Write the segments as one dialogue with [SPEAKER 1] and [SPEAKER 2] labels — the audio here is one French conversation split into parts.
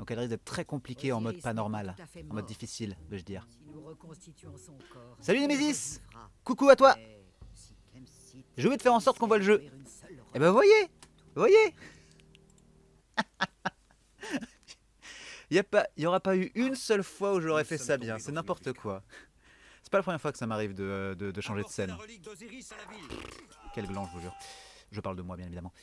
[SPEAKER 1] Donc elle risque d'être très compliquée en mode pas normal. En mode difficile, veux-je dire. Salut Nemesis! Coucou à toi! Je vais te faire en sorte qu'on voit le jeu. Eh ben voyez! Voyez! Il y aura pas eu une seule fois où j'aurais fait ça bien, c'est n'importe quoi. C'est pas la première fois que ça m'arrive de changer de scène. Quel gland, je vous jure. Je parle de moi, bien évidemment.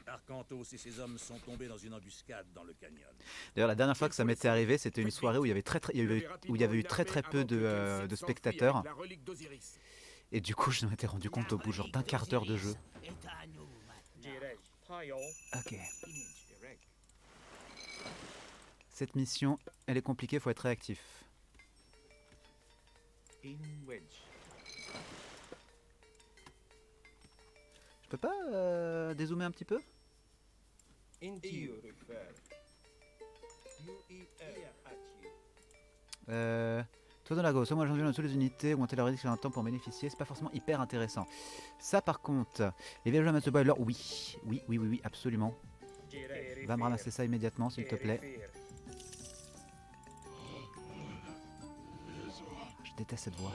[SPEAKER 2] Arcantos et ses hommes sont tombés dans une embuscade dans le canyon.
[SPEAKER 1] D'ailleurs, la dernière fois que ça m'était arrivé, c'était une soirée où il y avait eu très peu de spectateurs. Et du coup, je m'étais rendu compte au bout genre d'un quart d'heure de jeu. Ok. Cette mission, elle est compliquée, faut être réactif. Je peux pas dézoomer un petit peu? Toi dans la go, soit moi j'en dans toutes les unités, augmenter la réduction d'un temps pour en bénéficier, c'est pas forcément hyper intéressant. Ça par contre, les villageois Master Boiler, oui, absolument. Va me ramasser ça immédiatement s'il te plaît. Je déteste cette voix.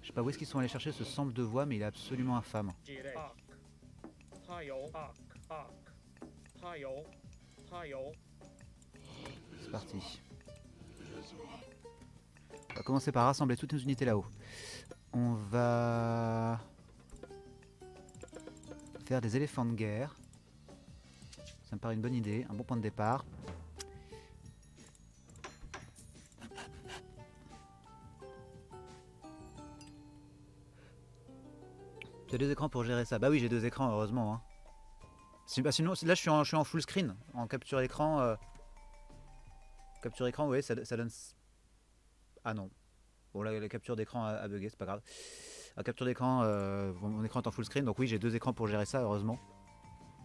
[SPEAKER 1] Je sais pas où est-ce qu'ils sont allés chercher ce sample de voix, mais il est absolument infâme. C'est parti. On va commencer par rassembler toutes nos unités là-haut. On va faire des éléphants de guerre. Ça me paraît une bonne idée, un bon point de départ. Tu as deux écrans pour gérer ça. Bah oui, j'ai deux écrans, heureusement. Hein. Sinon, là, je suis en full screen, en capture écran. Capture écran, oui, ça donne... Ah non. Bon, là, la capture d'écran a bugué, c'est pas grave. La capture d'écran, mon écran est en full screen, donc oui, j'ai deux écrans pour gérer ça, heureusement.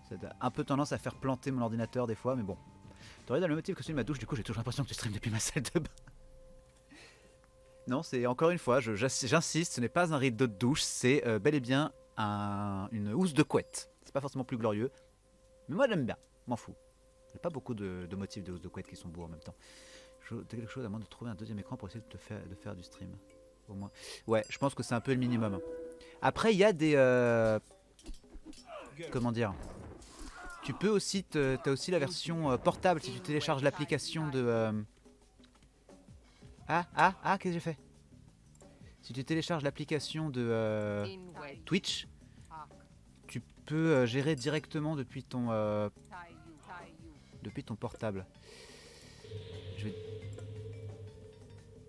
[SPEAKER 1] Ça a un peu tendance à faire planter mon ordinateur des fois, mais bon. T'aurais dans le motif que celui de ma douche, du coup, j'ai toujours l'impression que tu streams depuis ma salle de bain. Non, c'est encore une fois, j'insiste, ce n'est pas un rideau de douche, c'est bel et bien une housse de couette. C'est pas forcément plus glorieux, mais moi j'aime bien, m'en fous. Il n'y a pas beaucoup de motifs de housse de couette qui sont beaux en même temps. T'as quelque chose à moins de trouver un deuxième écran pour essayer de faire du stream. Au moins. Ouais, je pense que c'est un peu le minimum. Après, il y a des... comment dire? Tu peux aussi... T'as aussi la version portable si tu télécharges l'application de... qu'est-ce que j'ai fait? Si tu télécharges l'application de Twitch, tu peux gérer directement depuis ton portable. Je vais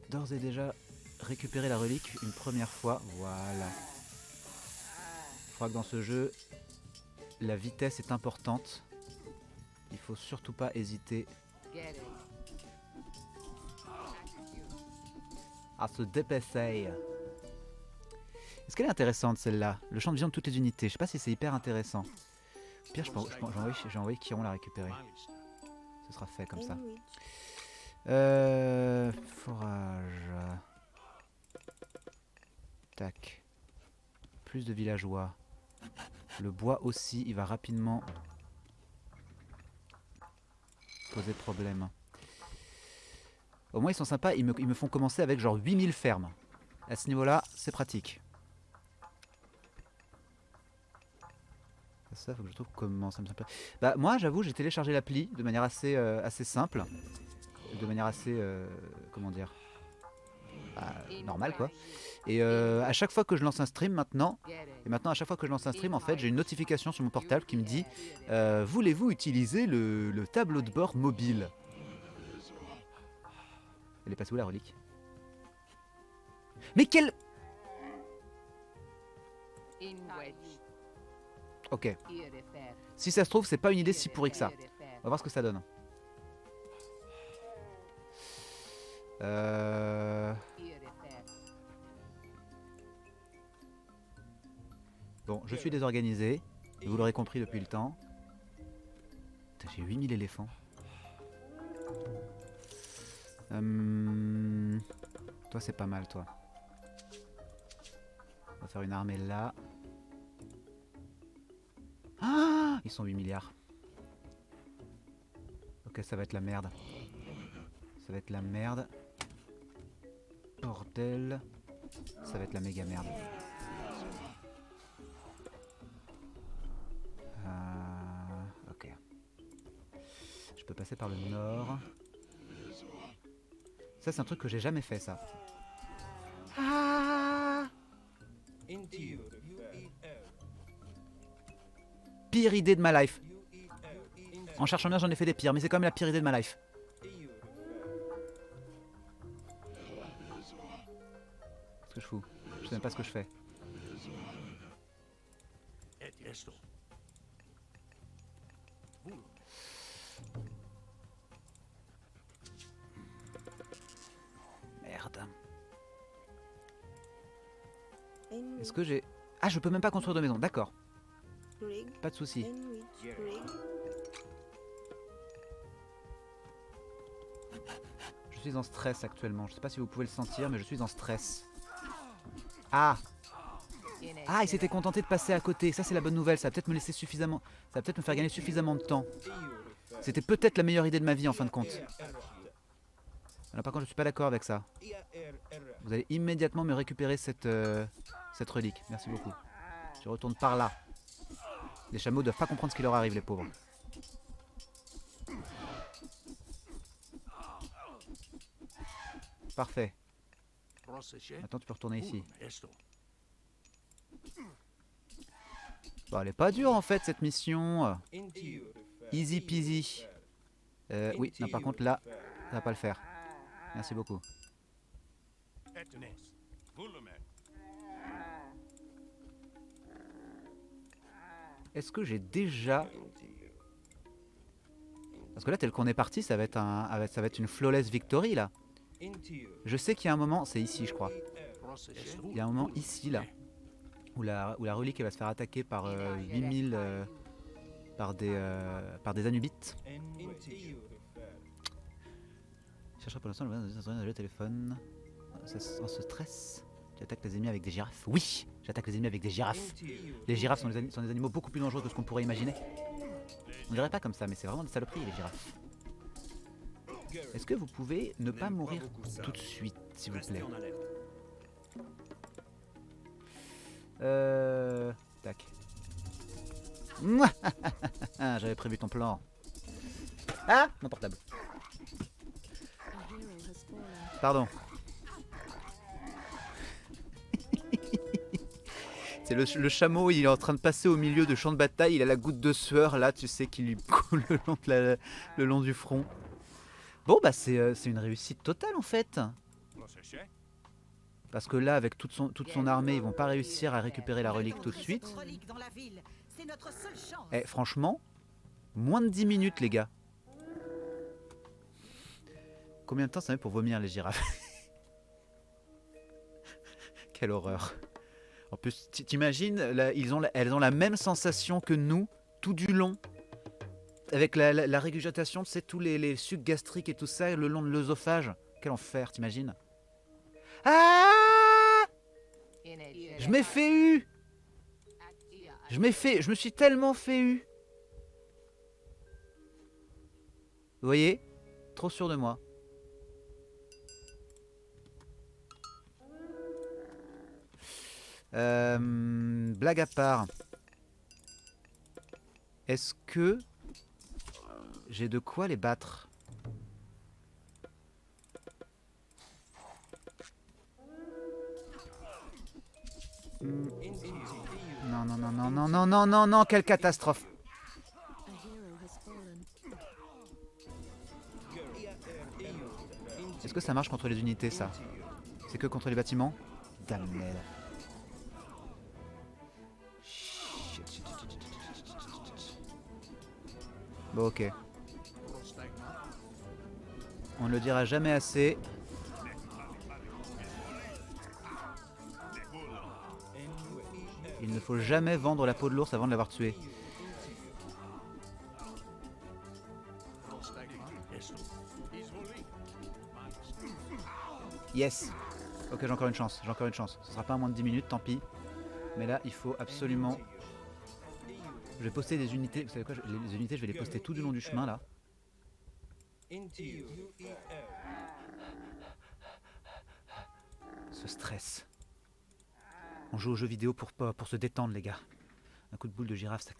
[SPEAKER 1] d'ores et déjà récupérer la relique une première fois. Voilà. Je crois que dans ce jeu, la vitesse est importante. Il faut surtout pas hésiter à se déplacer. Est-ce qu'elle est intéressante celle-là? Le champ de vision de toutes les unités. Je sais pas si c'est hyper intéressant. Au pire, j'ai envoyé Chiron la récupérer. Ce sera fait comme ça. Forage. Tac. Plus de villageois. Le bois aussi, il va rapidement poser problème. Au moins ils sont sympas, ils me font commencer avec genre 8000 fermes. À ce niveau-là, c'est pratique. Ça, faut que je trouve comment ça me semble. Bah moi, j'avoue, j'ai téléchargé l'appli de manière assez simple, de manière assez comment dire, normale quoi. Et à chaque fois que je lance un stream maintenant, à chaque fois que je lance un stream, en fait, j'ai une notification sur mon portable qui me dit voulez-vous utiliser le tableau de bord mobile? Elle est passée où la relique? Mais quelle... Ok. Si ça se trouve, c'est pas une idée si pourrie que ça. On va voir ce que ça donne. Bon, je suis désorganisé. Vous l'aurez compris depuis le temps. J'ai 8000 éléphants. Toi, c'est pas mal, toi. On va faire une armée là. Ah, ils sont 8 milliards. Ok, ça va être la merde. Ça va être la merde. Bordel. Ça va être la méga merde. Ok. Je peux passer par le nord. Ça, c'est un truc que j'ai jamais fait, ça. Ah! Pire idée de ma life. En cherchant bien, j'en ai fait des pires, mais c'est quand même la pire idée de ma life. Qu'est-ce que je fous? Je sais même pas ce que je fais. Merde. Est-ce que j'ai... Ah, je peux même pas construire de maison, d'accord. Pas de soucis. Je suis en stress actuellement. Je sais pas si vous pouvez le sentir, mais je suis en stress. Ah! Ah, il s'était contenté de passer à côté. Ça, c'est la bonne nouvelle. Ça va peut-être me laisser suffisamment... Ça va peut-être me faire gagner suffisamment de temps. C'était peut-être la meilleure idée de ma vie, en fin de compte. Alors, par contre, je suis pas d'accord avec ça. Vous allez immédiatement me récupérer cette relique. Merci beaucoup. Je retourne par là. Les chameaux doivent pas comprendre ce qui leur arrive, les pauvres. Parfait. Maintenant, tu peux retourner ici. Bon, elle est pas dure en fait cette mission. Easy peasy. Oui, non, par contre là, ça va pas le faire. Merci beaucoup. Est-ce que j'ai déjà... Parce que là, tel qu'on est parti, ça va être une flawless victory là. Je sais qu'il y a un moment, c'est ici je crois. Il y a un moment ici là, où la relique elle va se faire attaquer par 8000... par des anubites. Je chercherai pour l'instant le téléphone. On se stresse. Tu attaques les ennemis avec des girafes. Oui, j'attaque les ennemis avec des girafes. Les girafes sont des animaux beaucoup plus dangereux que ce qu'on pourrait imaginer. On dirait pas comme ça, mais c'est vraiment des saloperies les girafes. Est-ce que vous pouvez ne pas mourir tout de suite, s'il vous plaît? Tac. J'avais prévu ton plan. Ah, mon portable. Pardon. C'est le chameau, il est en train de passer au milieu de champ de bataille, il a la goutte de sueur là, tu sais, qui lui coule le long du front. Bon bah c'est une réussite totale en fait. Parce que là, avec toute son armée, ils vont pas réussir à récupérer la relique tout de suite. Eh, franchement, moins de 10 minutes les gars. Combien de temps ça met pour vomir les girafes? Quelle horreur. En plus, t'imagines, elles ont la même sensation que nous, tout du long. Avec la régurgitation, c'est tous les sucs gastriques et tout ça, le long de l'œsophage. Quel enfer, t'imagines? Ah! Je m'ai fait eu! Je me suis tellement fait eu. Vous voyez? Trop sûr de moi. Blague à part. Est-ce que j'ai de quoi les battre? Non, non, non, non, non, non, non, non, non, quelle catastrophe! Est-ce que ça marche contre les unités, ça? C'est que contre les bâtiments? Damn. Bon, ok. On ne le dira jamais assez. Il ne faut jamais vendre la peau de l'ours avant de l'avoir tué. Yes. Ok, j'ai encore une chance, j'ai encore une chance. Ce sera pas à moins de 10 minutes, tant pis. Mais là, il faut absolument... Je vais poster des unités. Vous savez quoi? Les unités, je vais les poster tout du long du chemin, là. Ce stress. On joue aux jeux vidéo pour se détendre, les gars. Un coup de boule de girafe, ça...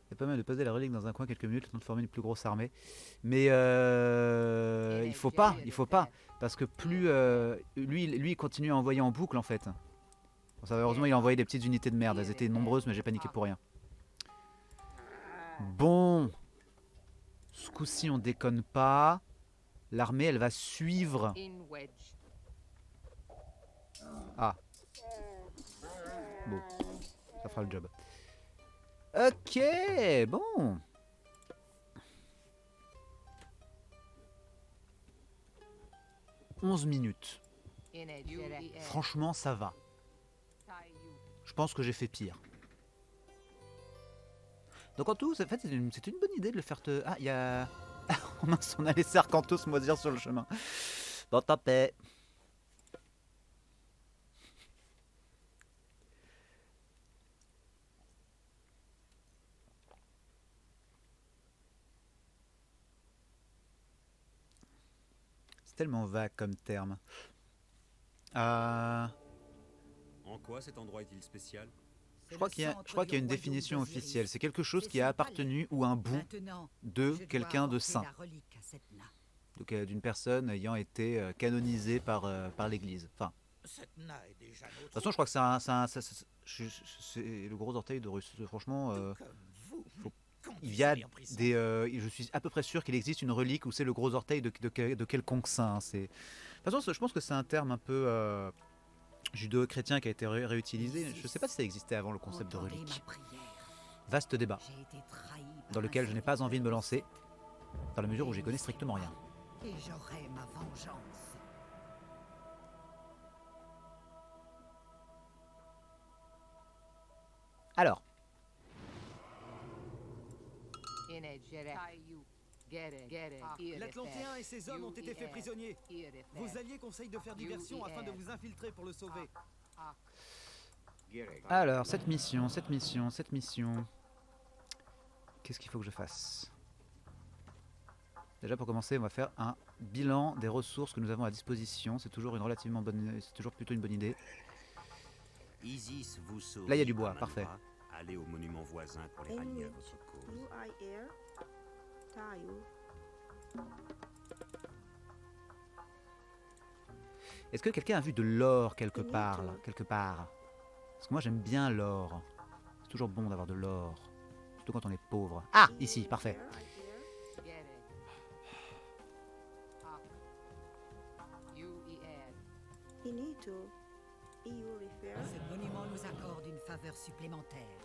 [SPEAKER 1] C'est pas mal de poser la relique dans un coin quelques minutes, le temps de former une plus grosse armée. Mais il faut pas. Parce que plus... lui, il continue à envoyer en boucle, en fait. Bon, ça, heureusement, il a envoyé des petites unités de merde. Elles étaient nombreuses, mais j'ai paniqué pour rien. Bon. Ce coup-ci, on déconne pas. L'armée, elle va suivre. Ah. Bon. Ça fera le job. Ok, bon. « 11 minutes. Franchement, ça va. Je pense que j'ai fait pire. Donc en tout, en fait, c'est une bonne idée de le faire te... Ah, il y a... Oh mince, on a laissé Arcantos moisir sur le chemin. Bon, tant pis. C'est tellement vague comme terme.
[SPEAKER 2] En quoi cet endroit est-il spécial?
[SPEAKER 1] Je crois qu'il y a une définition officielle. C'est quelque chose qui a appartenu ou un bout de quelqu'un de saint. Donc d'une personne ayant été canonisée par l'église. Enfin, de toute façon, je crois que c'est le gros orteil de Russe. Franchement, il y a des... je suis à peu près sûr qu'il existe une relique où c'est le gros orteil de quelconque saint. De toute façon, je pense que c'est un terme un peu judéo-chrétien qui a été réutilisé. Je ne sais pas si ça existait avant le concept de relique. Vaste débat, dans lequel je n'ai pas envie de me lancer, dans la mesure où j'y connais strictement rien.
[SPEAKER 3] Et j'aurai ma vengeance.
[SPEAKER 1] Alors.
[SPEAKER 4] L'Atlantéen et ses hommes ont été faits prisonniers. Vos alliés conseillent de faire diversion afin de vous infiltrer pour le sauver.
[SPEAKER 1] Alors, cette mission. Qu'est-ce qu'il faut que je fasse? Déjà pour commencer, on va faire un bilan des ressources que nous avons à disposition. C'est toujours plutôt une bonne idée.
[SPEAKER 2] Isis vous sauve.
[SPEAKER 1] Là, il y a du bois, parfait.
[SPEAKER 2] Allez au monument voisin pour les rallier à votre cause.
[SPEAKER 1] Est-ce que quelqu'un a vu de l'or quelque part? Parce que moi j'aime bien l'or. C'est toujours bon d'avoir de l'or. Surtout quand on est pauvre. Ah, ici, parfait.
[SPEAKER 3] Ce monument nous accorde une faveur supplémentaire.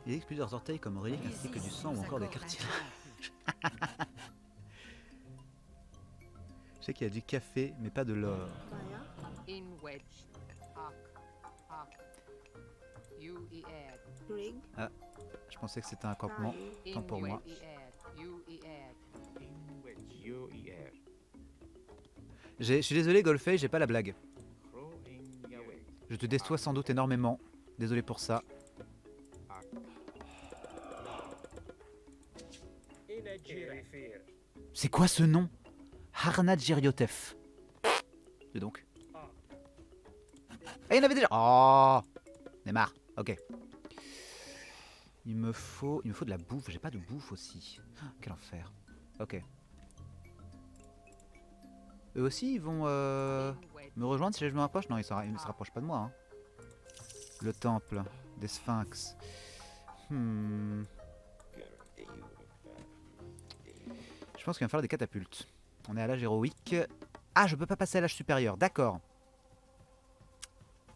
[SPEAKER 1] Il existe plusieurs orteils comme relique ainsi que du sang ou encore des cartilages. Je sais qu'il y a du café, mais pas de l'or. Ah, je pensais que c'était un campement. Tant pour moi. Je suis désolé, Golfey, j'ai pas la blague. Je te déçois sans doute énormément. Désolé pour ça. C'est quoi ce nom? Harnad Giriotef. C'est donc. Ah, il y en avait déjà. Oh, on est marre. Ok. Il me faut de la bouffe. J'ai pas de bouffe aussi. Quel enfer. Ok. Eux aussi, ils vont me rejoindre si je me rapproche? Non, ils ne se rapprochent pas de moi. Hein. Le temple des sphinx. Je pense qu'il va me falloir des catapultes. On est à l'âge héroïque. Ah, je peux pas passer à l'âge supérieur. D'accord.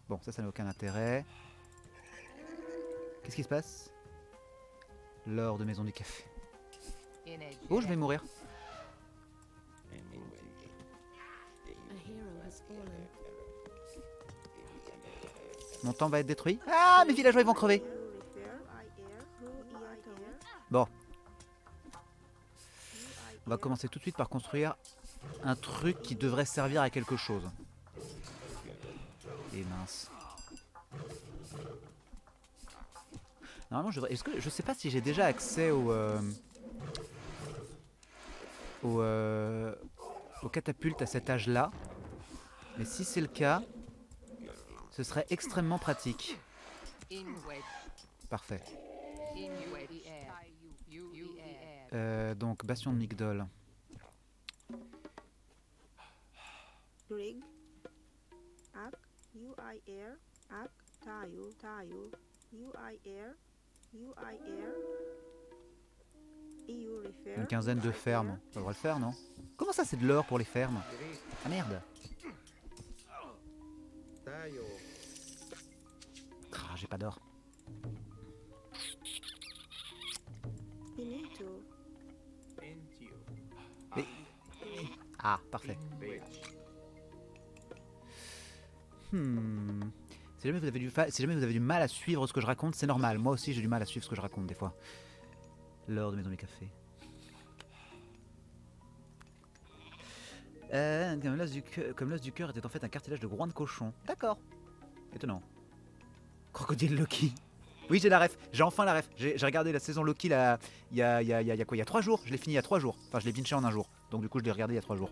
[SPEAKER 1] Bon, ça n'a aucun intérêt. Qu'est-ce qui se passe? L'or de Maison du Café. Oh, je vais mourir. Mon temps va être détruit. Ah, mes villageois ils vont crever. Bon. On va commencer tout de suite par construire un truc qui devrait servir à quelque chose. Et mince. Normalement, est-ce que je sais pas si j'ai déjà accès au, aux catapultes à cet âge-là. Mais si c'est le cas, ce serait extrêmement pratique. Parfait. Donc, Bastion de Migdol.
[SPEAKER 5] Rig. Ak. UIR. Ak. Tayo. Tayo. UIR. UIR. EU refer.
[SPEAKER 1] Une quinzaine de fermes. Ça devrait le faire, non? Comment ça, c'est de l'or pour les fermes? Ah merde. Ah, j'ai pas d'or.
[SPEAKER 5] Finito.
[SPEAKER 1] Mais... Ah, parfait. Si jamais vous avez du mal à suivre ce que je raconte, c'est normal. Moi aussi, j'ai du mal à suivre ce que je raconte des fois. L'or de Maison du Café. Comme l'os du cœur était en fait un cartilage de groin de cochon. D'accord. Étonnant. Crocodile Loki. Oui, j'ai la ref. J'ai enfin la ref. J'ai regardé la saison Loki là, il y a quoi? Il y a 3 jours. Je l'ai fini il y a 3 jours. Enfin, je l'ai binché en un jour. Donc du coup, je l'ai regardé il y a 3 jours.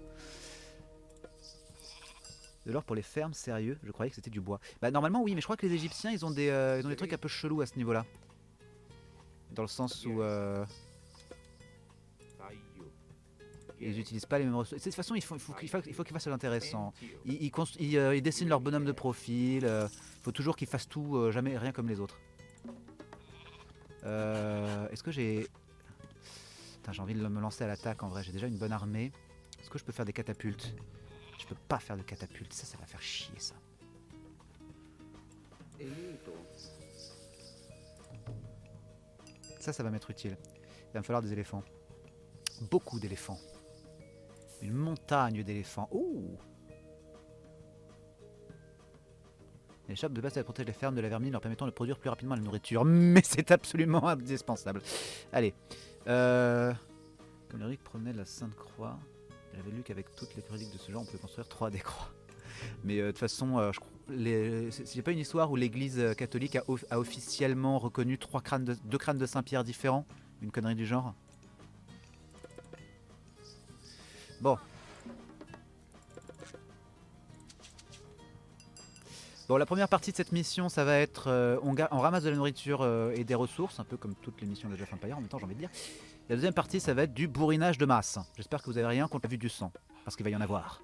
[SPEAKER 1] De l'or pour les fermes, sérieux? Je croyais que c'était du bois. Bah normalement oui, mais je crois que les Égyptiens, ils ont des trucs un peu chelous à ce niveau-là. Dans le sens où... ils n'utilisent pas les mêmes ressources. De toute façon, il faut qu'ils fassent l'intéressant. Ils dessinent leur bonhomme de profil. Il faut toujours qu'ils fassent tout, jamais rien comme les autres. Est-ce que j'ai... Putain, j'ai envie de me lancer à l'attaque en vrai. J'ai déjà une bonne armée. Est-ce que je peux faire des catapultes? Je peux pas faire de catapultes. Ça va faire chier ça. Ça va m'être utile. Il va me falloir des éléphants. Beaucoup d'éléphants. Une montagne d'éléphants. Ouh! Les chapes de base, elles protègent les fermes de la vermine, leur permettant de produire plus rapidement la nourriture. Mais c'est absolument indispensable. Allez. Comme Lyric promenait la Sainte-Croix, j'avais lu qu'avec toutes les reliques de ce genre, on pouvait construire 3 des croix. Mais de toute façon, c'est pas une histoire où l'Église catholique a officiellement reconnu 2 crânes de Saint-Pierre différents? Une connerie du genre? Bon. Bon, la première partie de cette mission, ça va être... on ramasse de la nourriture et des ressources, un peu comme toutes les missions de Age of Empires, en même temps j'ai envie de dire. La deuxième partie, ça va être du bourrinage de masse. J'espère que vous avez rien contre la vue du sang, parce qu'il va y en avoir.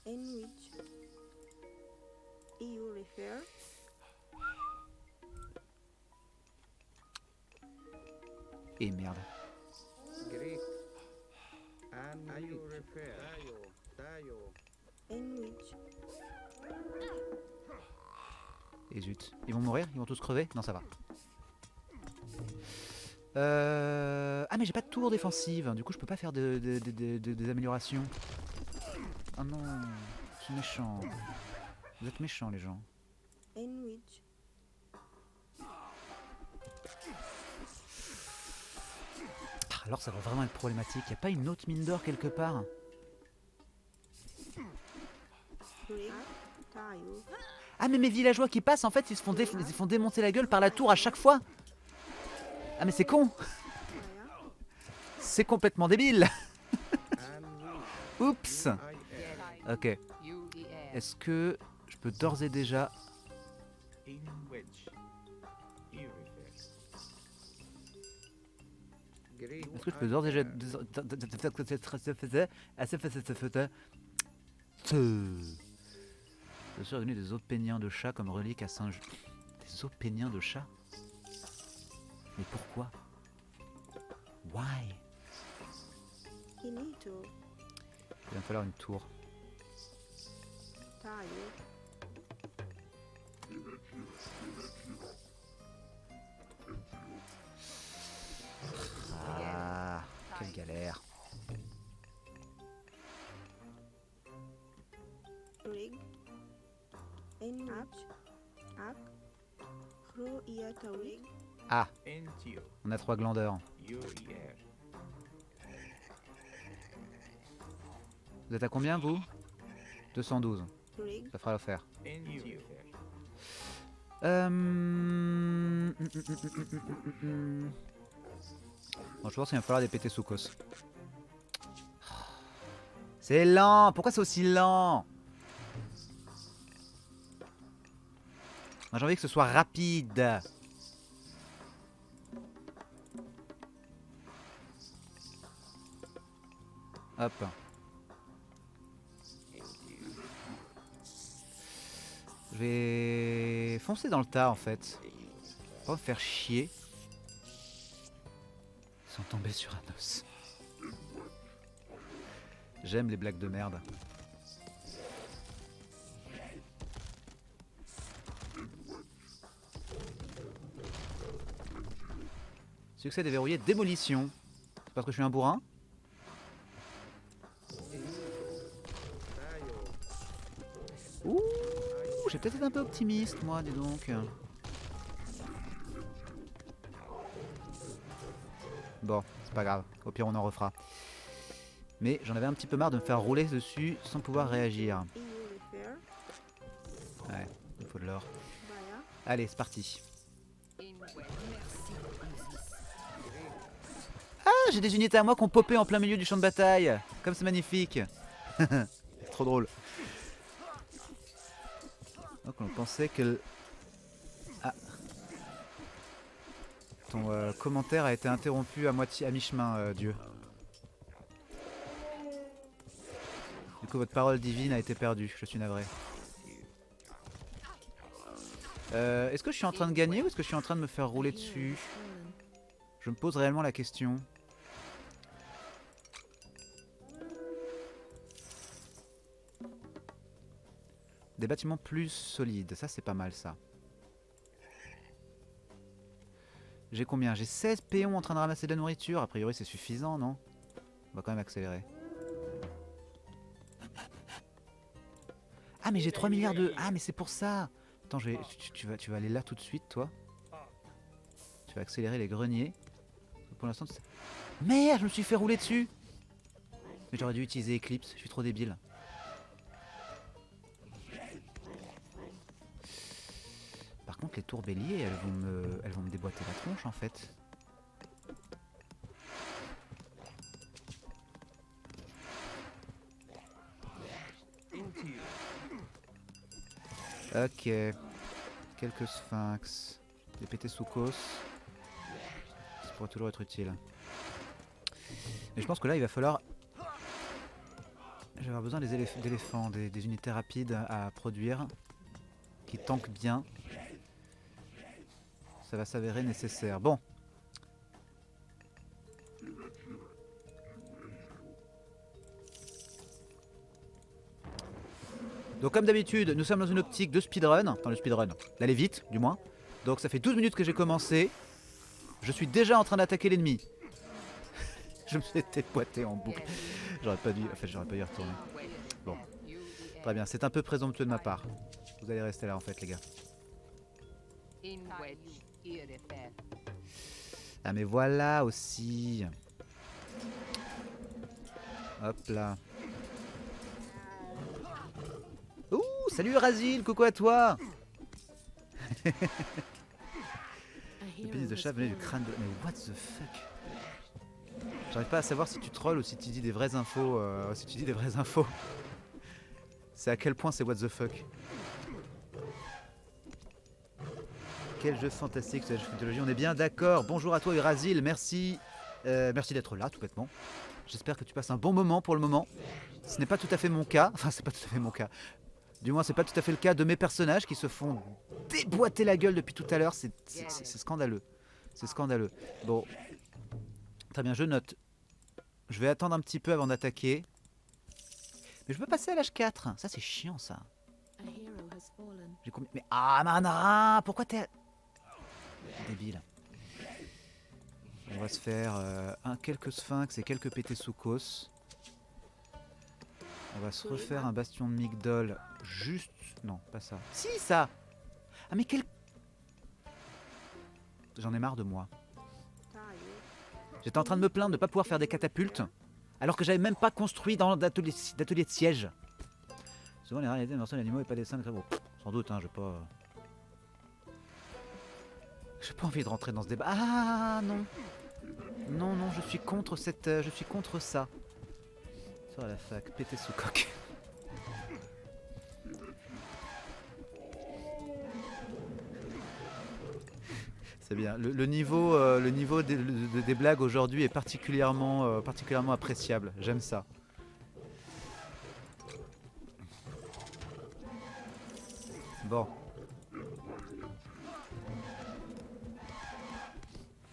[SPEAKER 5] Enrich. EU refer.
[SPEAKER 1] Et merde.
[SPEAKER 5] Enrich.
[SPEAKER 1] Et zut. Ils vont mourir? Ils vont tous crever? Non, ça va. Ah mais j'ai pas de tour défensive, du coup je peux pas faire des améliorations. Oh non, c'est méchant. Vous êtes méchants les gens.
[SPEAKER 5] Enrich.
[SPEAKER 1] Alors ça va vraiment être problématique. Y a pas une autre mine d'or quelque part? Ah mais mes villageois qui passent en fait ils se font démonter la gueule par la tour à chaque fois. Ah mais c'est con. C'est complètement débile. Oups. Ok. Est-ce que je peux d'ores et déjà... Est-ce que je peux d'ores et déjà... Je suis revenu des os péniens de chat comme relique à Saint-Just. Des os péniens de chat? Mais pourquoi? Why?
[SPEAKER 5] Il
[SPEAKER 1] va me falloir une tour. Ah, quelle galère.
[SPEAKER 5] Rig.
[SPEAKER 1] Ah, on a 3 glandeurs. Vous êtes à combien vous? 212. Ça fera l'affaire. Bon, je pense qu'il va falloir des pétés soukos. C'est lent. Pourquoi c'est aussi lent? Moi j'ai envie que ce soit rapide. Hop. Je vais foncer dans le tas en fait. Pas me faire chier. Ils sont tombés sur un os. J'aime les blagues de merde. Succès déverrouillé, démolition. C'est parce que je suis un bourrin? Ouh, j'ai peut-être été un peu optimiste, moi, dis donc. Bon, c'est pas grave. Au pire, on en refera. Mais j'en avais un petit peu marre de me faire rouler dessus sans pouvoir réagir. Ouais, il faut de l'or. Allez, c'est parti. Ah, j'ai des unités à moi qui ont popé en plein milieu du champ de bataille. Comme c'est magnifique. C'est trop drôle. Donc on pensait que... Ah. Ton commentaire a été interrompu à moitié, à mi-chemin, Dieu. Du coup, votre parole divine a été perdue. Je suis navré. Est-ce que je suis en train de gagner ou est-ce que je suis en train de me faire rouler dessus? Je me pose réellement la question. Des bâtiments plus solides, ça c'est pas mal ça. J'ai combien? J'ai 16 péons en train de ramasser de la nourriture. A priori c'est suffisant, non? On va quand même accélérer. Ah mais j'ai 3 milliards de... Ah mais c'est pour ça. Attends, tu vas aller là tout de suite, toi. Tu vas accélérer les greniers. Pour l'instant, merde, je me suis fait rouler dessus. Mais j'aurais dû utiliser Eclipse, je suis trop débile. Par contre, les tours béliers, elles vont me déboîter la tronche en fait. Ok. Quelques sphinx. Des pétés soukos. Ça pourrait toujours être utile. Mais je pense que là, il va falloir... Je vais avoir besoin d'éléphants, des unités rapides à produire. Qui tankent bien. Ça va s'avérer nécessaire. Bon. Donc comme d'habitude, nous sommes dans une optique de speedrun. Enfin le speedrun, d'aller vite du moins. Donc ça fait 12 minutes que j'ai commencé. Je suis déjà en train d'attaquer l'ennemi. Je me suis déboîté en boucle. J'aurais pas dû... En fait j'aurais pas dû y retourner. Bon. Très bien, c'est un peu présomptueux de ma part. Vous allez rester là en fait les gars. Ah mais voilà aussi. Hop là. Ouh, salut Razil, coucou à toi. Le pénis de chat venait du crâne de... Mais what the fuck? J'arrive pas à savoir si tu trolls ou si tu dis des vraies infos. C'est à quel point c'est what the fuck. Quel jeu fantastique, cette mythologie, on est bien d'accord. Bonjour à toi Razil, merci. Merci d'être là, tout bêtement. J'espère que tu passes un bon moment pour le moment. Ce n'est pas tout à fait mon cas. Enfin, c'est pas tout à fait mon cas. Du moins, c'est pas tout à fait le cas de mes personnages qui se font déboîter la gueule depuis tout à l'heure. C'est scandaleux. C'est scandaleux. Bon. Très bien, je note. Je vais attendre un petit peu avant d'attaquer. Mais je peux passer à l'âge 4. Ça, c'est chiant, ça. J'ai combien... Mais ah, Manara, pourquoi t'es... Débile. On va se faire quelques sphinx et quelques pétés soukos. On va se refaire un bastion de Migdol. Juste... Non, pas ça. Si, ça. Ah mais quel... J'en ai marre de moi. J'étais en train de me plaindre de ne pas pouvoir faire des catapultes, alors que j'avais même pas construit d'atelier de siège. Souvent les réalités des morceaux d'animaux et pas des dessins de crabes. Sans doute, hein, je vais pas... J'ai pas envie de rentrer dans ce débat. Ah non. Non, non, je suis contre cette... je suis contre ça. Sur la fac, péter sous coque. C'est bien. Le niveau des blagues aujourd'hui est particulièrement appréciable. J'aime ça. Bon.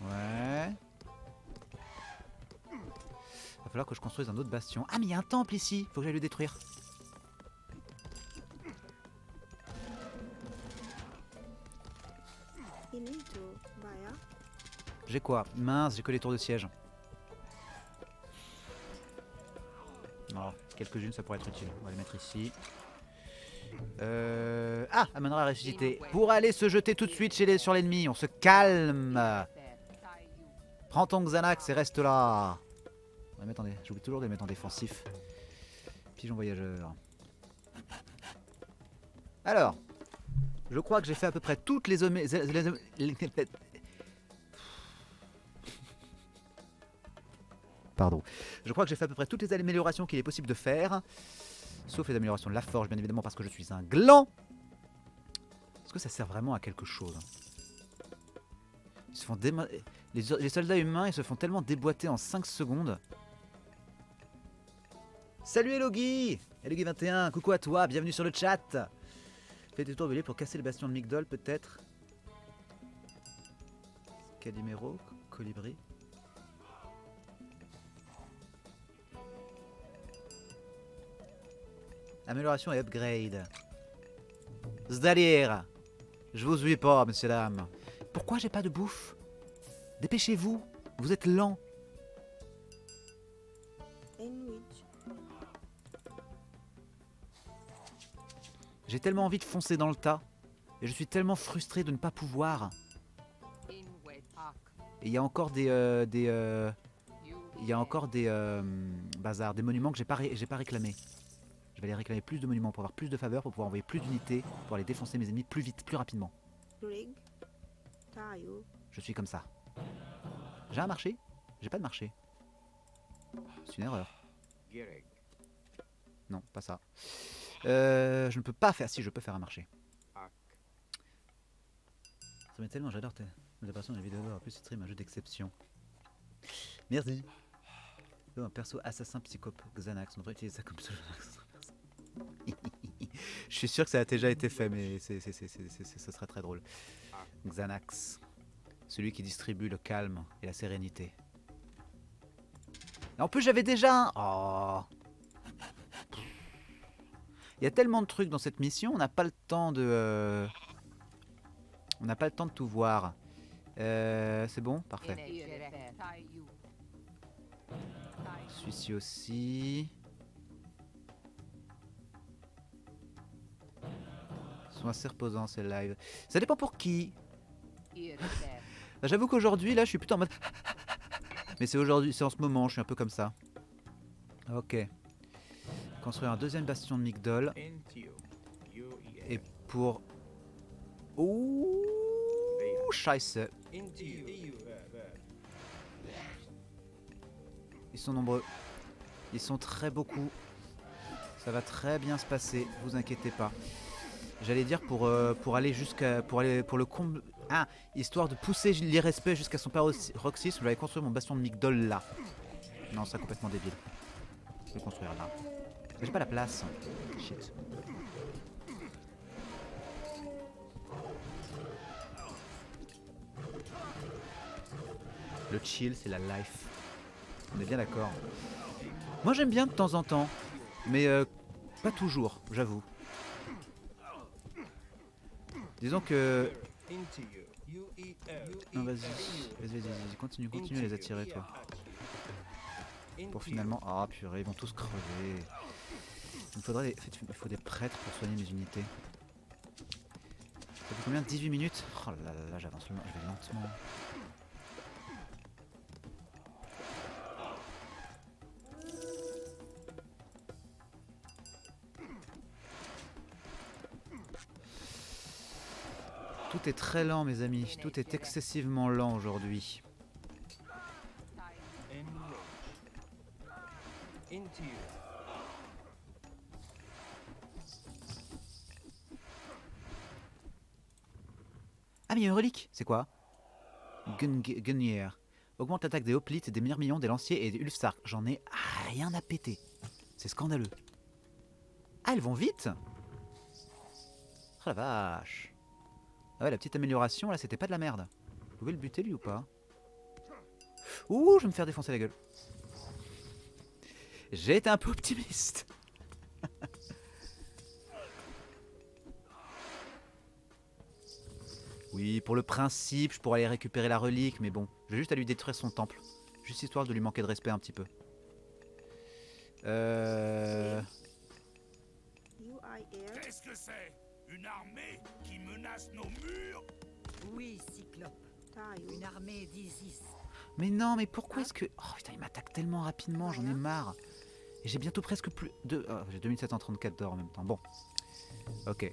[SPEAKER 1] Ouais. Va falloir que je construise un autre bastion. Ah mais il y a un temple ici. Faut que j'aille le détruire.
[SPEAKER 5] Finito, Baya.
[SPEAKER 1] J'ai quoi? Mince, j'ai que les tours de siège. Oh, quelques-unes ça pourrait être utile. On va les mettre ici. Ah, Amon-Ra a ressuscité. Pour aller se jeter tout de suite sur l'ennemi. On se calme. Prends ton Xanax et reste là. On va mettre j'oublie toujours de les mettre en défensif. Pigeon voyageur. Alors, je crois que j'ai fait à peu près toutes les Pardon. Je crois que j'ai fait à peu près toutes les améliorations qu'il est possible de faire. Sauf les améliorations de la forge, bien évidemment, parce que je suis un gland. Est-ce que ça sert vraiment à quelque chose? Ils se font les soldats humains, ils se font tellement déboîter en 5 secondes. Salut Elogi, Elogi21, coucou à toi, bienvenue sur le chat. Fais des tours pour casser le bastion de Migdol, peut-être. Calimero, Colibri. Amélioration et upgrade. C'est-à-dire, je vous suis pas, messieurs dames. Pourquoi j'ai pas de bouffe? Dépêchez-vous, vous êtes lents.
[SPEAKER 5] Enwich.
[SPEAKER 1] J'ai tellement envie de foncer dans le tas. Et je suis tellement frustré de ne pas pouvoir. Et il y a encore des bazar, des monuments que j'ai pas réclamés. Je vais aller réclamer plus de monuments pour avoir plus de faveurs, pour pouvoir envoyer plus d'unités, pour aller défoncer mes ennemis plus vite, plus rapidement.
[SPEAKER 5] Rig. Tayo.
[SPEAKER 1] Je suis comme ça. J'ai un marché? J'ai pas de marché. C'est une erreur. Non, pas ça. Je ne peux pas faire... Si, je peux faire un marché. Ça m'est tellement... J'adore mes apparitions dans les vidéos. En plus, c'est un jeu d'exception. Merci. Oh, un perso assassin psychope Xanax. On devrait utiliser ça comme ça. Je suis sûr que ça a déjà été fait, mais ce serait très drôle. Xanax. Celui qui distribue le calme et la sérénité. Et en plus, j'avais déjà un... Oh. Il y a tellement de trucs dans cette mission, on n'a pas le temps de... On n'a pas le temps de tout voir. C'est bon? Parfait. Celui-ci aussi. Ils sont assez reposants ces lives. Ça dépend pour qui. J'avoue qu'aujourd'hui, là, je suis plutôt en mode... Mais c'est aujourd'hui, c'est en ce moment, je suis un peu comme ça. Ok. Construire un deuxième bastion de Migdol. Et pour... Ouh, scheisse. Ils sont nombreux. Ils sont très beaucoup. Ça va très bien se passer, vous inquiétez pas. J'allais dire pour aller jusqu'à... Pour le comble... Ah, histoire de pousser l'irrespect jusqu'à son paroxysme, je vais aller construire mon bastion de Migdol là. Non, c'est complètement débile. Je vais le construire là. J'ai pas la place. Shit. Le chill, c'est la life. On est bien d'accord. Moi, j'aime bien de temps en temps. Mais pas toujours, j'avoue. Disons que... Non, vas-y, continue à les attirer, toi. Pour finalement... Ah, purée, ils vont tous crever. Il faut des prêtres pour soigner mes unités. Ça fait combien? 18 minutes? Oh là là, j'avance, je vais lentement. Tout Tout est très lent, mes amis. Tout est excessivement lent aujourd'hui. Ah, mais il y a une relique. C'est quoi? Gunnier. Augmente l'attaque des hoplites, des myrmillons, des lanciers et des ulfsark. J'en ai rien à péter. C'est scandaleux. Ah, elles vont vite. Oh la vache. Ah ouais, la petite amélioration, là, c'était pas de la merde. Vous pouvez le buter, lui, ou pas? Ouh, je vais me faire défoncer la gueule. J'ai été un peu optimiste. Oui, pour le principe, je pourrais aller récupérer la relique, mais bon, j'ai juste à lui détruire son temple. Juste histoire de lui manquer de respect un petit peu.
[SPEAKER 6] Qu'est-ce que c'est? Une armée qui menace nos murs?
[SPEAKER 3] Oui, Cyclope. Une armée d'Isis.
[SPEAKER 1] Mais non, mais pourquoi est-ce que... Oh putain, il m'attaque tellement rapidement, j'en ai marre. Et j'ai bientôt presque plus de... Oh, j'ai 2734 d'or en même temps. Bon. Ok.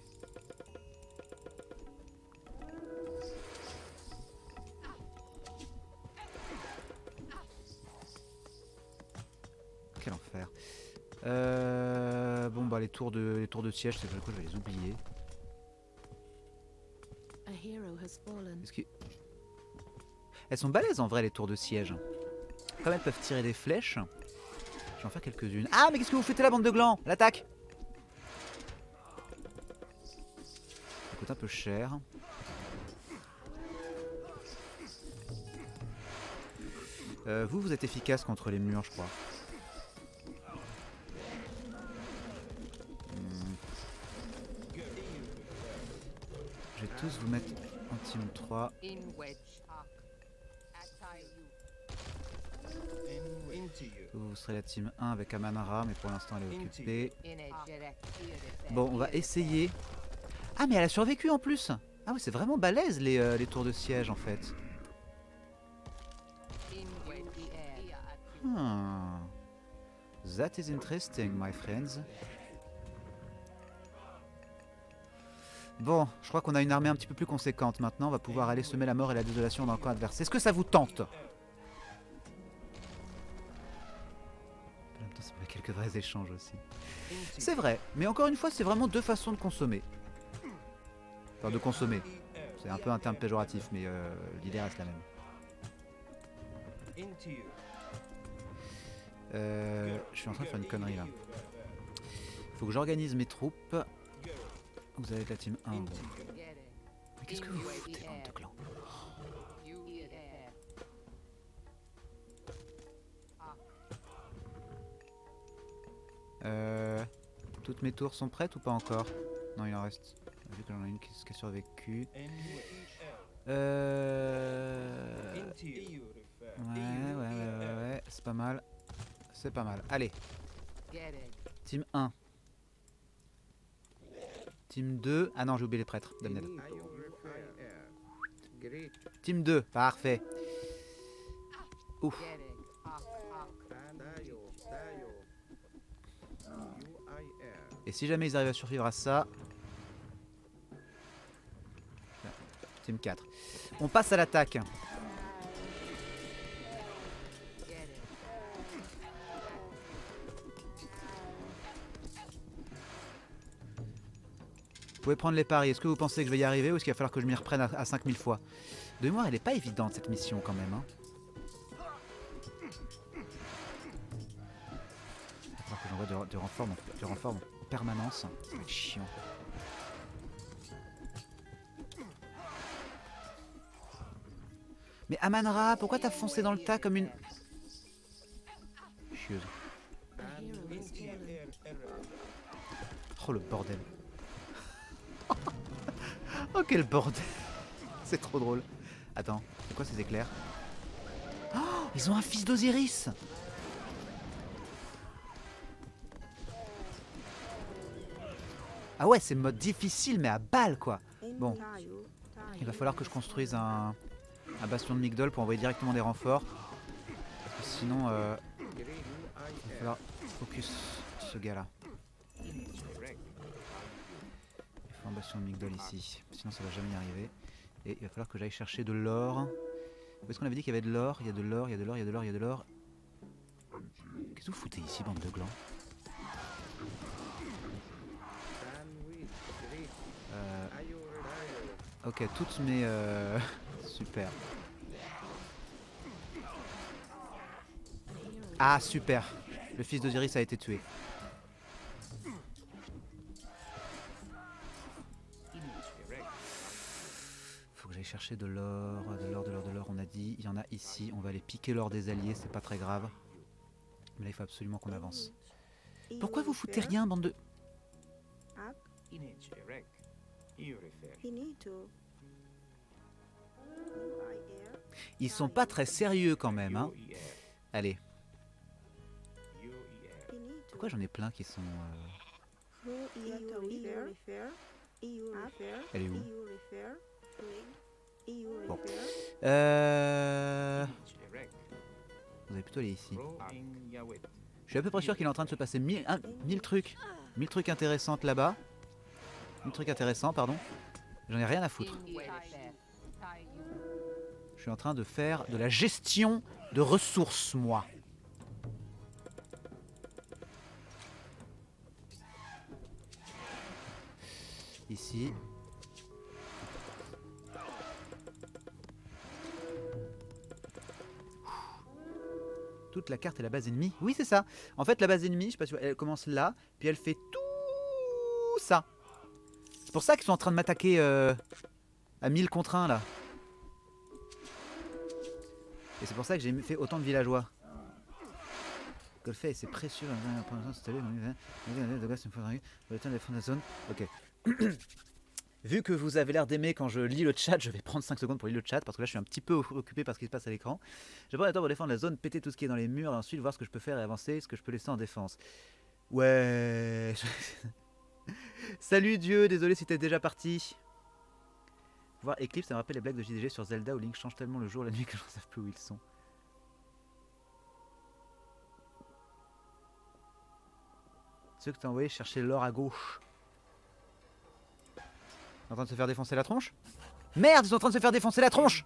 [SPEAKER 1] Quel enfer. Bon bah les tours de siège, c'est quoi, je vais les oublier. Est-ce que... Elles sont balèzes en vrai les tours de siège. Comme elles peuvent tirer des flèches. Je vais en faire quelques-unes. Ah mais qu'est-ce que vous faites là, bande de glands? L'attaque. Ça coûte un peu cher. Vous êtes efficace contre les murs, je crois. Je vais tous vous mettre en team 3. Vous serez la team 1 avec Amanra, mais pour l'instant elle est occupée. Bon, on va essayer. Ah mais elle a survécu en plus. Ah oui, c'est vraiment balèze les tours de siège en fait. That is interesting, my friends. Bon, je crois qu'on a une armée un petit peu plus conséquente maintenant. On va pouvoir aller semer la mort et la désolation dans le camp adverse. Est-ce que ça vous tente? En même temps, ça fait quelques vrais échanges aussi. C'est vrai, mais encore une fois, c'est vraiment deux façons de consommer. Enfin, de consommer. C'est un peu un terme péjoratif, mais l'idée reste la même. Je suis en train de faire une connerie là. Faut que j'organise mes troupes. Vous avez de la team 1. Bon. Mais qu'est-ce que vous foutez, bande de clans? Toutes mes tours sont prêtes ou pas encore? Non, il en reste. Vu que j'en ai une qui a survécu. Ouais, c'est pas mal. C'est pas mal. Allez. Team 1. Team 2. Ah non, j'ai oublié les prêtres. Damned. Team 2. Parfait. Ouf. Et si jamais ils arrivent à survivre à ça... Team 4. On passe à l'attaque. Vous pouvez prendre les paris. Est-ce que vous pensez que je vais y arriver ou est-ce qu'il va falloir que je m'y reprenne à 5000 fois? De mémoire, elle est pas évidente cette mission quand même. Hein. Il va falloir que j'envoie du renfort en permanence. Ça va être chiant. Mais Amanra, pourquoi t'as foncé dans le tas comme une... Chieuse. Oh le bordel. Oh quel bordel. C'est trop drôle. Attends, c'est quoi ces éclairs? Oh, ils ont un fils d'Osiris. Ah ouais, c'est mode difficile mais à balle quoi. Bon, il va falloir que je construise un bastion de Migdol pour envoyer directement des renforts. Parce que sinon, il va falloir focus ce gars-là. Il faut un bastion de Migdol ici. Sinon, ça va jamais y arriver. Et il va falloir que j'aille chercher de l'or. Où est-ce qu'on avait dit qu'il y avait de l'or? Il y a de l'or, il y a de l'or, il y a de l'or, il y a de l'or. Qu'est-ce que vous foutez ici, bande de glands? Ok, toutes mes... super. Ah, super. Le fils d'Osiris a été tué. Faut que j'aille chercher de l'or, de l'or, de l'or, de l'or. On a dit, il y en a ici. On va aller piquer l'or des alliés, c'est pas très grave. Mais là, il faut absolument qu'on avance. Pourquoi vous foutez rien, bande de... Ils sont pas très sérieux quand même, hein. Allez. Pourquoi j'en ai plein qui sont... Elle est où? Bon. Vous allez plutôt aller ici. Je suis à peu près sûr qu'il est en train de se passer 1000 trucs. 1000 trucs intéressants là-bas. 1000 trucs intéressants, pardon. J'en ai rien à foutre. Je suis en train de faire de la gestion de ressources, moi. Ici. Toute la carte est la base ennemie. Oui, c'est ça. En fait, la base ennemie, je sais pas si elle commence là, puis elle fait tout ça. C'est pour ça qu'ils sont en train de m'attaquer à 1000 contre 1 là. Et c'est pour ça que j'ai fait autant de villageois. Que le fait, c'est précieux. Ok. Vu que vous avez l'air d'aimer quand je lis le chat, je vais prendre 5 secondes pour lire le chat parce que là je suis un petit peu occupé par ce qui se passe à l'écran. Je prends le temps pour défendre la zone, péter tout ce qui est dans les murs et ensuite voir ce que je peux faire et avancer, ce que je peux laisser en défense. Ouais. Salut Dieu, désolé si t'es déjà parti. Voir Eclipse, ça me rappelle les blagues de JDG sur Zelda où Link change tellement le jour et la nuit que je ne sais plus où ils sont. Ceux que t'as envoyé chercher l'or à gauche. Ils sont en train de se faire défoncer la tronche? Merde, ils sont en train de se faire défoncer la tronche!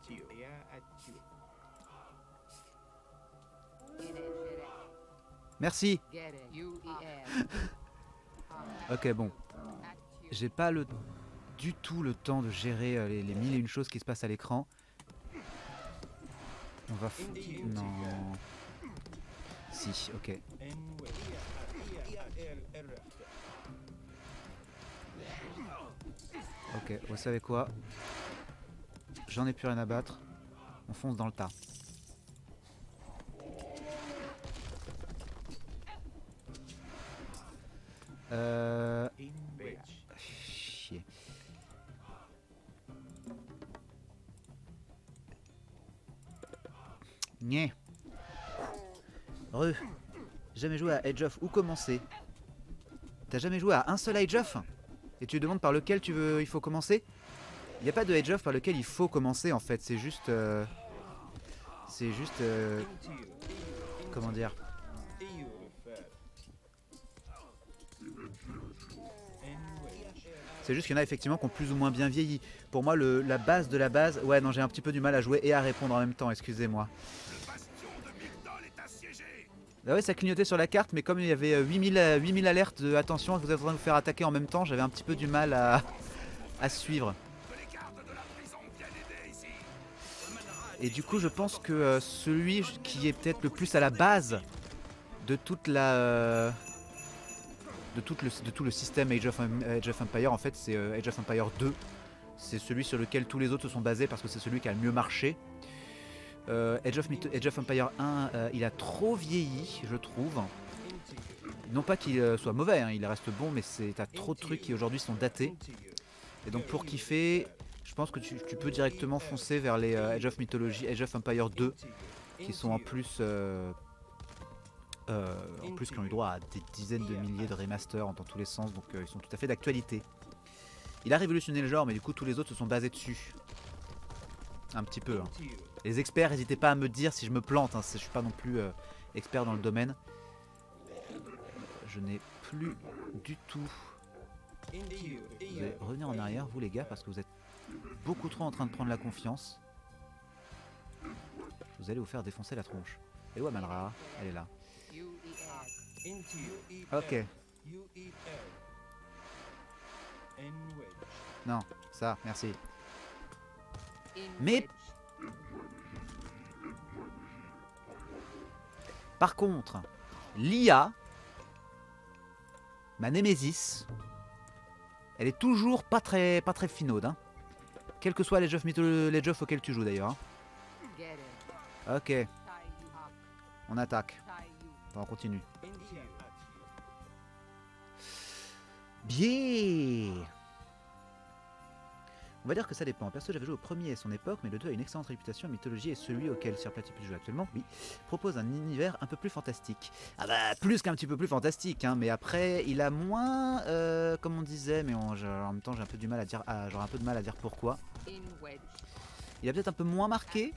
[SPEAKER 1] Merci. Ok, bon. J'ai pas du tout le temps de gérer les 1001 choses qui se passent à l'écran. On va... Non... Si, ok. Ok, vous savez quoi? J'en ai plus rien à battre. On fonce dans le tas. Chier. Nyeh. Jamais joué à Age of ou commencé? T'as jamais joué à un seul Age of? Et tu te demandes par lequel il faut commencer? Il n'y a pas de Age of par lequel il faut commencer en fait, c'est juste... comment dire? C'est juste qu'il y en a effectivement qui ont plus ou moins bien vieilli. Pour moi, la base de la base... Ouais, non, j'ai un petit peu du mal à jouer et à répondre en même temps, excusez-moi. Ah ouais, ça clignotait sur la carte, mais comme il y avait 8000 alertes de attention, vous êtes en train de vous faire attaquer en même temps, j'avais un petit peu du mal à suivre. Et du coup, je pense que celui qui est peut-être le plus à la base de toute la... de tout le système Age of Empire, en fait, c'est Age of Empire 2. C'est celui sur lequel tous les autres se sont basés parce que c'est celui qui a le mieux marché. Age of Empire 1, il a trop vieilli, je trouve. Non pas qu'il soit mauvais, hein, il reste bon, mais t'as trop de trucs qui aujourd'hui sont datés. Et donc pour kiffer, je pense que tu peux directement foncer vers les Age of Mythology, Age of Empire 2, qui sont en plus qui ont eu droit à des dizaines de milliers de remasters dans tous les sens, donc ils sont tout à fait d'actualité. Il a révolutionné le genre, mais du coup tous les autres se sont basés dessus. Un petit peu. Hein. Les experts, n'hésitez pas à me dire si je me plante, hein, je suis pas non plus expert dans le domaine. Je n'ai plus du tout... Vous allez revenir en arrière, vous les gars, parce que vous êtes beaucoup trop en train de prendre la confiance. Vous allez vous faire défoncer la tronche. Et où Amalra? Elle est là. Ok. Non, ça, merci. Mais par contre, l'IA, ma némésis, elle est toujours pas très finaude. Hein. Quels que soient les jeux auxquels tu joues d'ailleurs. Hein. Ok, on attaque. Enfin, on continue. Bien. On va dire que ça dépend. Perso, j'avais joué au premier à son époque, mais le 2 a une excellente réputation en mythologie et celui auquel Sir Platypus joue actuellement, oui, propose un univers un peu plus fantastique. Ah bah, plus qu'un petit peu plus fantastique, hein, mais après, il a moins, comme on disait, mais en même temps, j'ai un peu du mal à dire, j'aurais un peu de mal à dire pourquoi. Il a peut-être un peu moins marqué,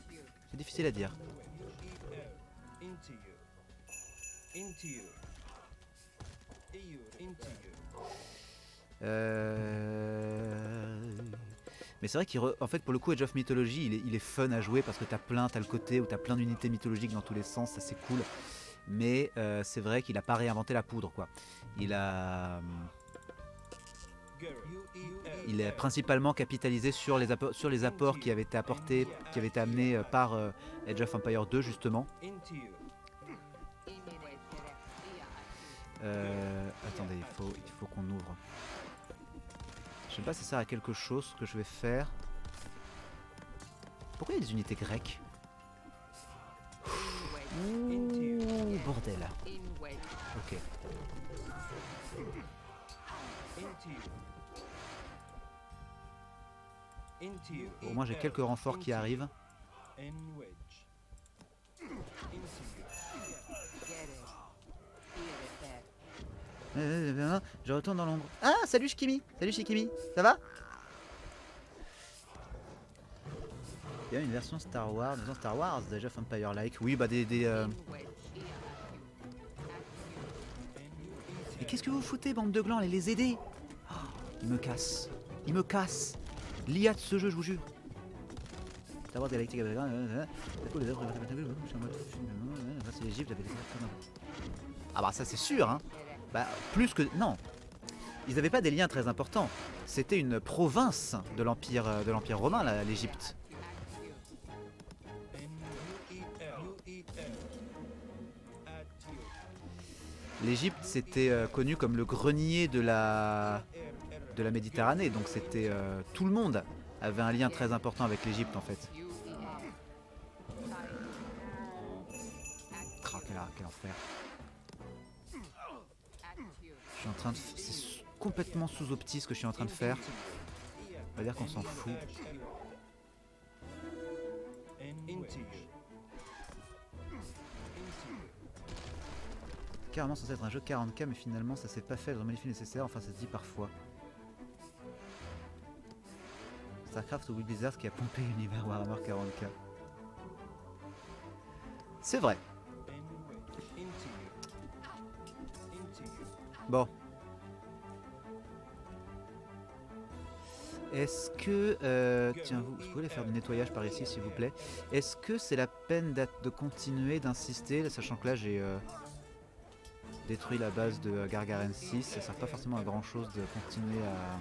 [SPEAKER 1] c'est difficile à dire. Mais c'est vrai qu'en fait pour le coup Age of Mythology il est fun à jouer parce que t'as le côté où t'as plein d'unités mythologiques dans tous les sens, ça c'est cool. Mais c'est vrai qu'il a pas réinventé la poudre quoi. Il a principalement capitalisé sur les apports qui avaient été apportés, qui avaient été amenés par Age of Empire 2 justement. Attendez, il faut qu'on ouvre. Je sais pas si ça sert à quelque chose ce que je vais faire. Pourquoi il y a des unités grecques? Ouh, bordel. Ok. Au moins j'ai quelques renforts qui arrivent. Je retourne dans l'ombre. Ah, salut Shikimi. Salut Shikimi. Ça va? Il y a une version Star Wars, Age of Empire like. Oui, bah Mais qu'est-ce que vous foutez, bande de glands, allez les aider. Oh, il me casse. Il me casse. L'IA de ce jeu, je vous jure. Star Wars Galactic. Ah bah ça c'est sûr, hein. Bah, plus que... Non. Ils n'avaient pas des liens très importants. C'était une province de l'Empire romain, l'Égypte. L'Égypte, c'était connu comme le grenier de la Méditerranée. Donc c'était... tout le monde avait un lien très important avec l'Égypte, en fait. Oh, quel enfer. Je suis en train de... C'est complètement sous-opti ce que je suis en train de faire. On va dire qu'on s'en fout. Carrément censé être un jeu 40K, mais finalement ça s'est pas fait, le modifie nécessaire, enfin ça se dit parfois. Starcraft ou Blizzard qui a pompé l'univers Warhammer 40K. C'est vrai. Bon. Est-ce que... tiens, vous pouvez faire du nettoyage par ici, s'il vous plaît. Est-ce que c'est la peine de continuer, d'insister, sachant que là, j'ai détruit la base de Gargaren 6. Ça sert pas forcément à grand-chose de continuer à...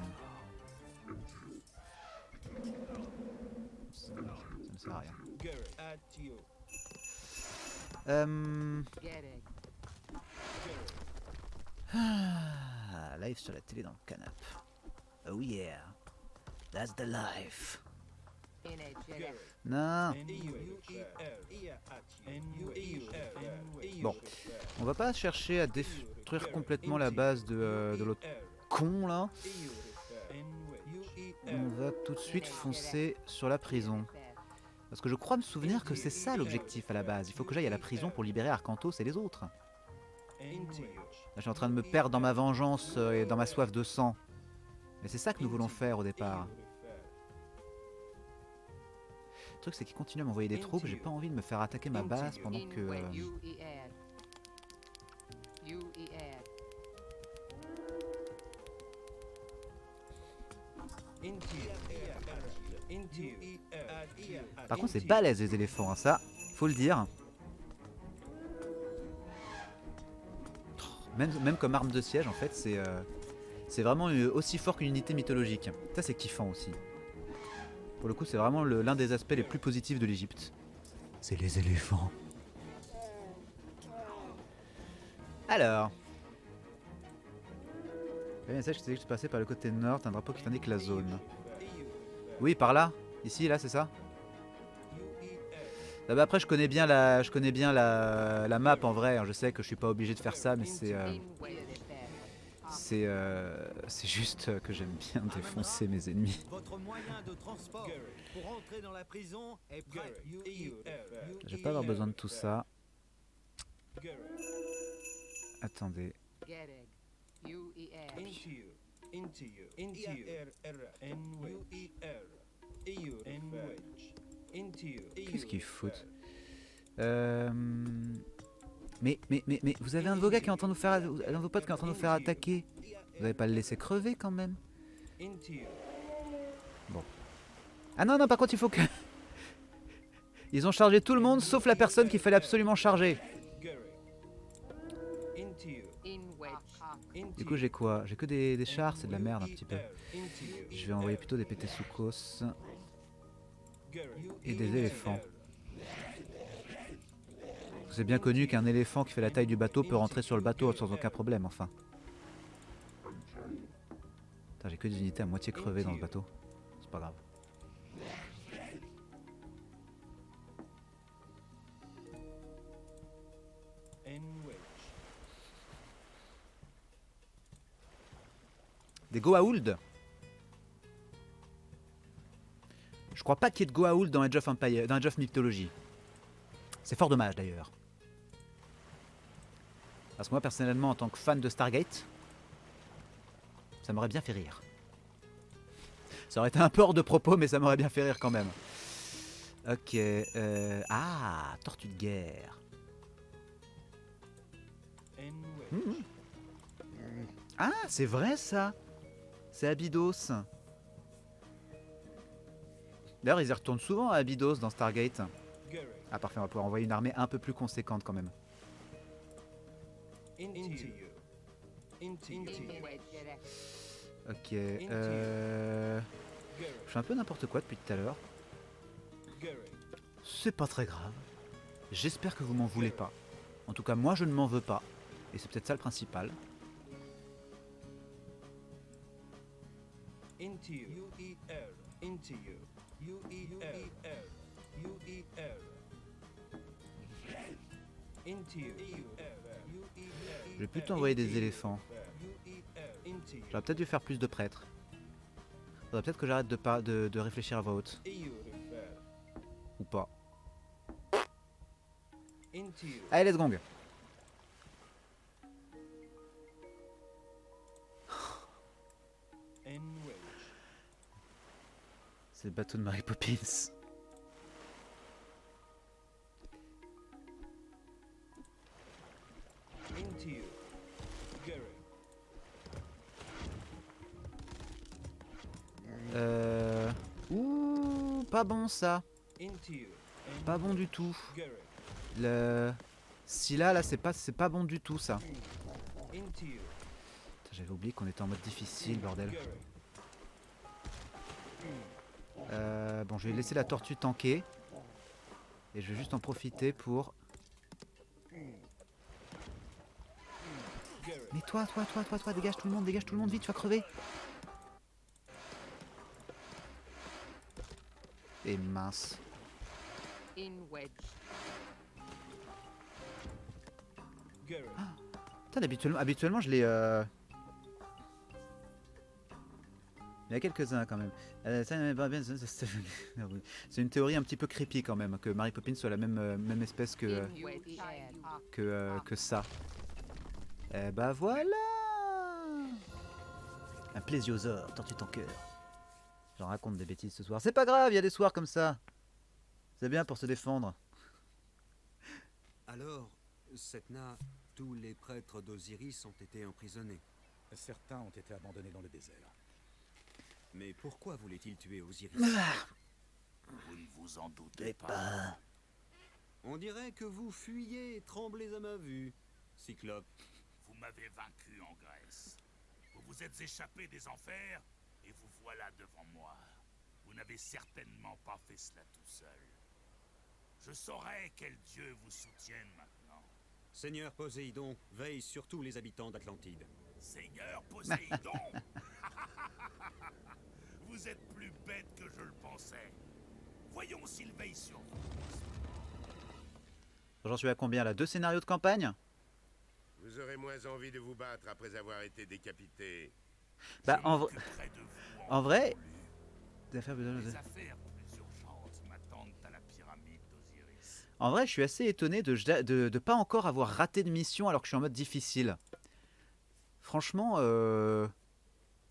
[SPEAKER 1] Ça ne sert à rien. Live sur la télé dans le canapé. Oh yeah. That's the life. Non. Bon, on va pas chercher à détruire complètement la base de l'autre con là. On va tout de suite foncer sur la prison. Parce que je crois me souvenir que c'est ça l'objectif à la base. Il faut que j'aille à la prison pour libérer Arcantos et les autres. Là, je suis en train de me perdre dans ma vengeance et dans ma soif de sang. Mais c'est ça que nous voulons faire au départ. Le truc c'est qu'il continue à m'envoyer des troupes, j'ai pas envie de me faire attaquer ma base pendant que... Par contre, c'est balèze les éléphants, hein, ça, faut le dire. Même comme arme de siège, en fait, c'est vraiment aussi fort qu'une unité mythologique. Ça, c'est kiffant aussi. Pour le coup, c'est vraiment l'un des aspects les plus positifs de l'Égypte. C'est les éléphants. Alors. Le message qui disait que je passais par le côté nord, t'as un drapeau qui t'indique la zone. Oui, par là. Ici, là, c'est ça. Ah bah après, je connais bien la map en vrai. Je sais que je suis pas obligé de faire ça, mais c'est juste que j'aime bien défoncer mes ennemis.
[SPEAKER 4] Votre moyen de transport pour entrer dans la prison est prêt.
[SPEAKER 1] Je vais pas avoir besoin de tout ça. Attendez. Qu'est-ce qu'ils foutent? Mais vous avez un de vos gars qui est en train de nous faire, un de vos potes qui est en train de nous faire attaquer. Vous n'allez pas le laisser crever quand même. Bon. Ah non, par contre il faut que... Ils ont chargé tout le monde sauf la personne qu'il fallait absolument charger. Du coup j'ai quoi? J'ai que des chars, c'est de la merde un petit peu. Je vais envoyer plutôt des PT Soukos. Et des éléphants. C'est bien connu qu'un éléphant qui fait la taille du bateau peut rentrer sur le bateau sans aucun problème, enfin. J'ai que des unités à moitié crevées dans le bateau. C'est pas grave. Des Goa'uld. Je crois pas qu'il y ait de Goa'uld dans Age of Empire, dans Age of Mythology. C'est fort dommage d'ailleurs. Parce que moi personnellement en tant que fan de Stargate, ça m'aurait bien fait rire. Ça aurait été un peu hors de propos mais ça m'aurait bien fait rire quand même. Ok. Ah, tortue de guerre. Ah, c'est vrai ça. C'est Abydos. D'ailleurs, ils y retournent souvent à Abydos dans Stargate. Ah parfait, on va pouvoir envoyer une armée un peu plus conséquente quand même. Ok. Je fais un peu n'importe quoi depuis tout à l'heure. C'est pas très grave. J'espère que vous m'en voulez pas. En tout cas, moi je ne m'en veux pas. Et c'est peut-être ça le principal. Je vais plutôt envoyer des éléphants. J'aurais peut-être dû faire plus de prêtres. Faudrait peut-être que j'arrête de réfléchir à voix haute. Ou pas. Allez, let's go. C'est le bateau de Mary Poppins. Ouh, pas bon ça. Pas bon du tout. Si là c'est pas bon du tout ça. J'avais oublié qu'on était en mode difficile, bordel. Bon, je vais laisser la tortue tanker. Et je vais juste en profiter pour... Mais toi, dégage tout le monde, vite, tu vas crever. Et mince. Ah, putain, habituellement je l'ai... Il y a quelques-uns quand même. C'est une théorie un petit peu creepy quand même, que Mary Poppins soit la même espèce que ça. Et bah voilà. Un plésiosaure, tortue ton cœur. J'en raconte des bêtises ce soir. C'est pas grave, il y a des soirs comme ça. C'est bien pour se défendre.
[SPEAKER 2] Alors, Setna, tous les prêtres d'Osiris ont été emprisonnés.
[SPEAKER 6] Certains ont été abandonnés dans le désert.
[SPEAKER 2] Mais pourquoi voulait-il tuer Osiris?
[SPEAKER 6] Vous ne vous en doutez pas.
[SPEAKER 1] pas.
[SPEAKER 2] On dirait que vous fuyez et tremblez à ma vue, Cyclope.
[SPEAKER 6] Vous m'avez vaincu en Grèce. Vous vous êtes échappé des enfers et vous voilà devant moi. Vous n'avez certainement pas fait cela tout seul. Je saurais quel dieu vous soutienne maintenant.
[SPEAKER 2] Seigneur Poséidon, veille sur tous les habitants d'Atlantide.
[SPEAKER 6] Seigneur Poséidon. Vous êtes plus bête que je le pensais. Voyons s'il veille sur vous.
[SPEAKER 1] J'en suis à combien là? 2 scénarios de campagne?
[SPEAKER 7] Vous aurez moins envie de vous battre après avoir été décapité.
[SPEAKER 1] Bah
[SPEAKER 6] Je m'occuperai de vous
[SPEAKER 1] en vrai...
[SPEAKER 6] absolu.
[SPEAKER 1] Des affaires
[SPEAKER 6] Les affaires plus urgentes m'attendent à la pyramide d'Osiris.
[SPEAKER 1] En vrai, je suis assez étonné de pas encore avoir raté de mission alors que je suis en mode difficile. Franchement,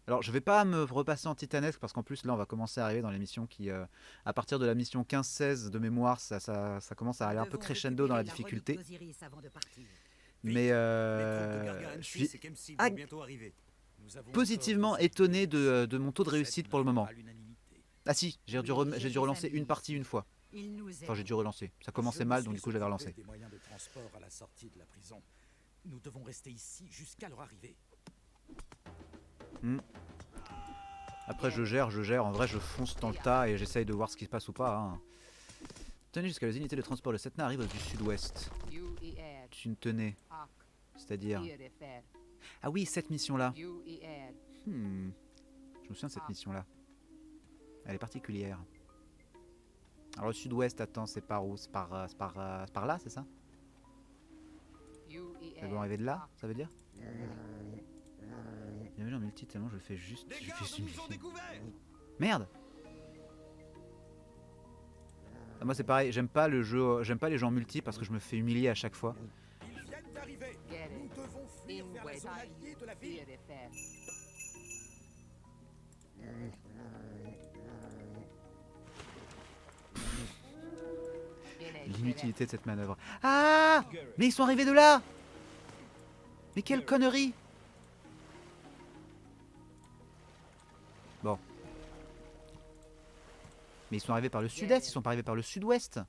[SPEAKER 1] alors je vais pas me repasser en titanesque parce qu'en plus là on va commencer à arriver dans les missions qui, à partir de la mission 15-16 de mémoire, ça commence à aller un peu crescendo dans la difficulté. Mais
[SPEAKER 2] Les troupes de Gargan
[SPEAKER 1] je suis
[SPEAKER 2] et Kemsi
[SPEAKER 1] Ah.
[SPEAKER 2] vont bientôt arriver.
[SPEAKER 1] positivement étonné de mon taux de réussite pour le moment. Ah si, j'ai dû relancer une partie une fois. Enfin j'ai dû relancer. Ça commençait mal donc du coup j'avais relancé.
[SPEAKER 8] Des moyens de transport à la sortie de la prison. Nous devons rester ici jusqu'à leur arrivée.
[SPEAKER 1] Après je gère, en vrai je fonce dans le tas et j'essaye de voir ce qui se passe ou pas. Hein. Tenez jusqu'à les unités de transport de Setna arrivent du sud-ouest. Tenez, c'est-à-dire... Ah oui, cette mission-là. Je me souviens de cette mission-là. Elle est particulière. Alors le sud-ouest, attends, c'est par où? C'est par là, c'est ça? Elles vont arriver de là, ça veut dire? Bienvenue en multi, tellement je le fais juste...
[SPEAKER 4] Des
[SPEAKER 1] je
[SPEAKER 4] gardes
[SPEAKER 1] fais
[SPEAKER 4] nous ont découverts.
[SPEAKER 1] Merde! Ah, moi c'est pareil, j'aime pas le jeu, j'aime pas les jeux en multi parce que je me fais humilier à chaque fois.
[SPEAKER 8] Ils viennent d'arriver. Nous devons fuir vers la zone alliée de la ville.
[SPEAKER 1] L'inutilité de cette manœuvre. Ah! Mais ils sont arrivés de là! Mais quelle connerie! Bon. Mais ils sont arrivés par le sud-est, ils sont pas arrivés par le sud-ouest.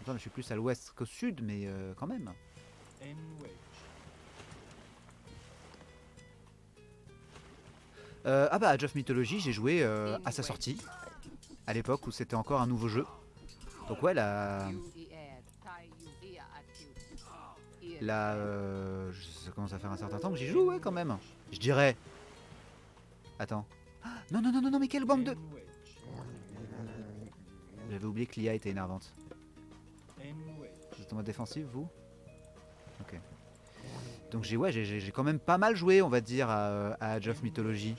[SPEAKER 1] Attends, je suis plus à l'ouest qu'au sud, mais quand même. Ah bah, Age of Mythology, j'ai joué à sa sortie, à l'époque où c'était encore un nouveau jeu. Donc ouais, ça commence à faire un certain temps que j'y joue, ouais, quand même. Je dirais. Attends. Ah, non, non, non, non, mais quelle bande de... J'avais oublié que l'IA était énervante. Vous êtes en mode défensif, vous? Ok. Donc j'ai quand même pas mal joué, on va dire, à Age of Mythology.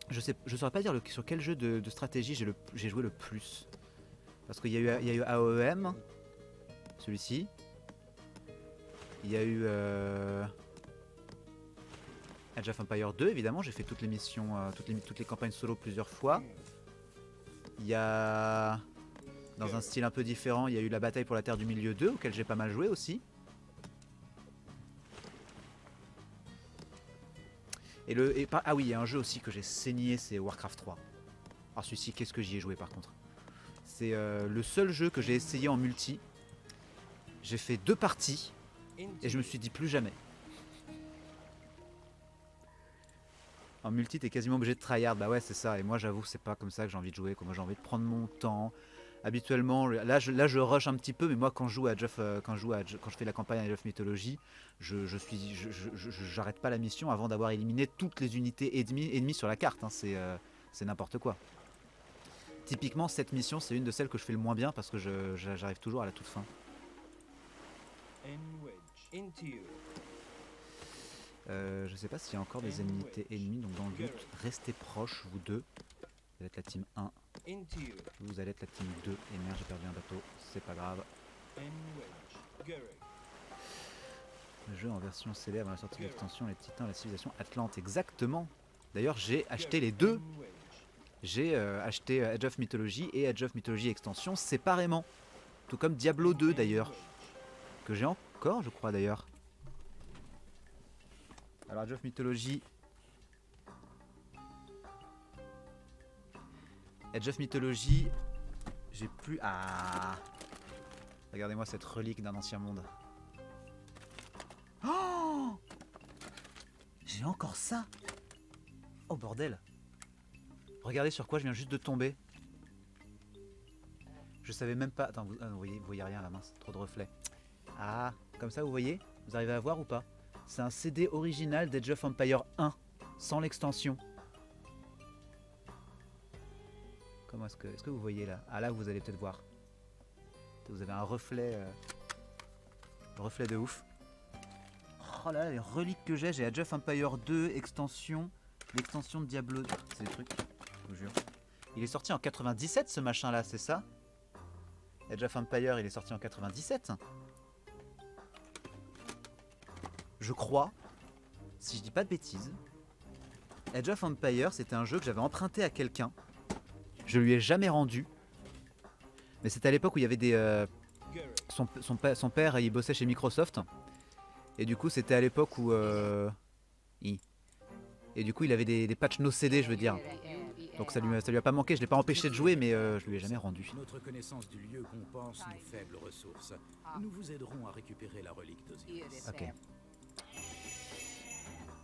[SPEAKER 1] Je saurais pas dire sur quel jeu de stratégie j'ai joué le plus. Parce qu'il y a eu AOEM, celui-ci. Il y a eu Age of Empire 2, évidemment, j'ai fait toutes les missions, toutes les campagnes solo plusieurs fois. Il y a, dans un style un peu différent, il y a eu la bataille pour la Terre du Milieu 2, auquel j'ai pas mal joué aussi. Ah oui, il y a un jeu aussi que j'ai saigné, c'est Warcraft 3. Alors celui-ci, qu'est-ce que j'y ai joué par contre? C'est le seul jeu que j'ai essayé en multi. J'ai fait 2 parties et je me suis dit plus jamais. En multi, t'es quasiment obligé de tryhard. Bah ouais, c'est ça. Et moi, j'avoue, c'est pas comme ça que j'ai envie de jouer. Moi, j'ai envie de prendre mon temps. Habituellement, là, je rush un petit peu. Mais moi, quand je fais la campagne Age of Mythology, j'arrête pas la mission avant d'avoir éliminé toutes les unités ennemies sur la carte. Hein. C'est n'importe quoi. Typiquement, cette mission, c'est une de celles que je fais le moins bien parce que j'arrive toujours à la toute fin. Je sais pas s'il y a encore des unités ennemies, donc dans le doute, restez proches, vous deux. Vous allez être la team 1. Vous allez être la team 2. Et merde, j'ai perdu un bateau, c'est pas grave. Le jeu en version CD avant la sortie de l'extension, les titans, la civilisation Atlante, exactement. D'ailleurs, j'ai acheté les deux. J'ai acheté Age of Mythology et Age of Mythology Extension séparément. Tout comme Diablo 2 d'ailleurs. Que j'ai encore, je crois d'ailleurs. Alors Age of Mythology Edge of Mythology. J'ai plus... Ah. Regardez-moi cette relique d'un ancien monde. Oh, j'ai encore ça. Oh bordel. Regardez sur quoi je viens juste de tomber. Je savais même pas... Attends, vous voyez rien là, mince. Trop de reflets. Ah, comme ça vous voyez? Vous arrivez à voir ou pas? C'est un CD original d'Age of Empire 1. Sans l'extension. Comment est-ce que vous voyez là? Ah là vous allez peut-être voir. Vous avez un reflet de ouf. Oh là là, les reliques que j'ai Age of Empire 2 extension, l'extension de Diablo. C'est des trucs, je vous jure. Il est sorti en 97 ce machin là, c'est ça? Age of Empire il est sorti en 97. Je crois, si je dis pas de bêtises, Age of Empire c'était un jeu que j'avais emprunté à quelqu'un. Je lui ai jamais rendu. Mais c'était à l'époque où il y avait des... son père il bossait chez Microsoft. Et du coup c'était à l'époque où... Et du coup il avait des patchs no CD je veux dire. Donc ça lui a pas manqué, je l'ai pas empêché de jouer mais je lui ai jamais rendu.
[SPEAKER 8] Notre connaissance du lieu compense nos faibles ressources. Nous vous aiderons à récupérer la relique d'Osiris.
[SPEAKER 1] Ok.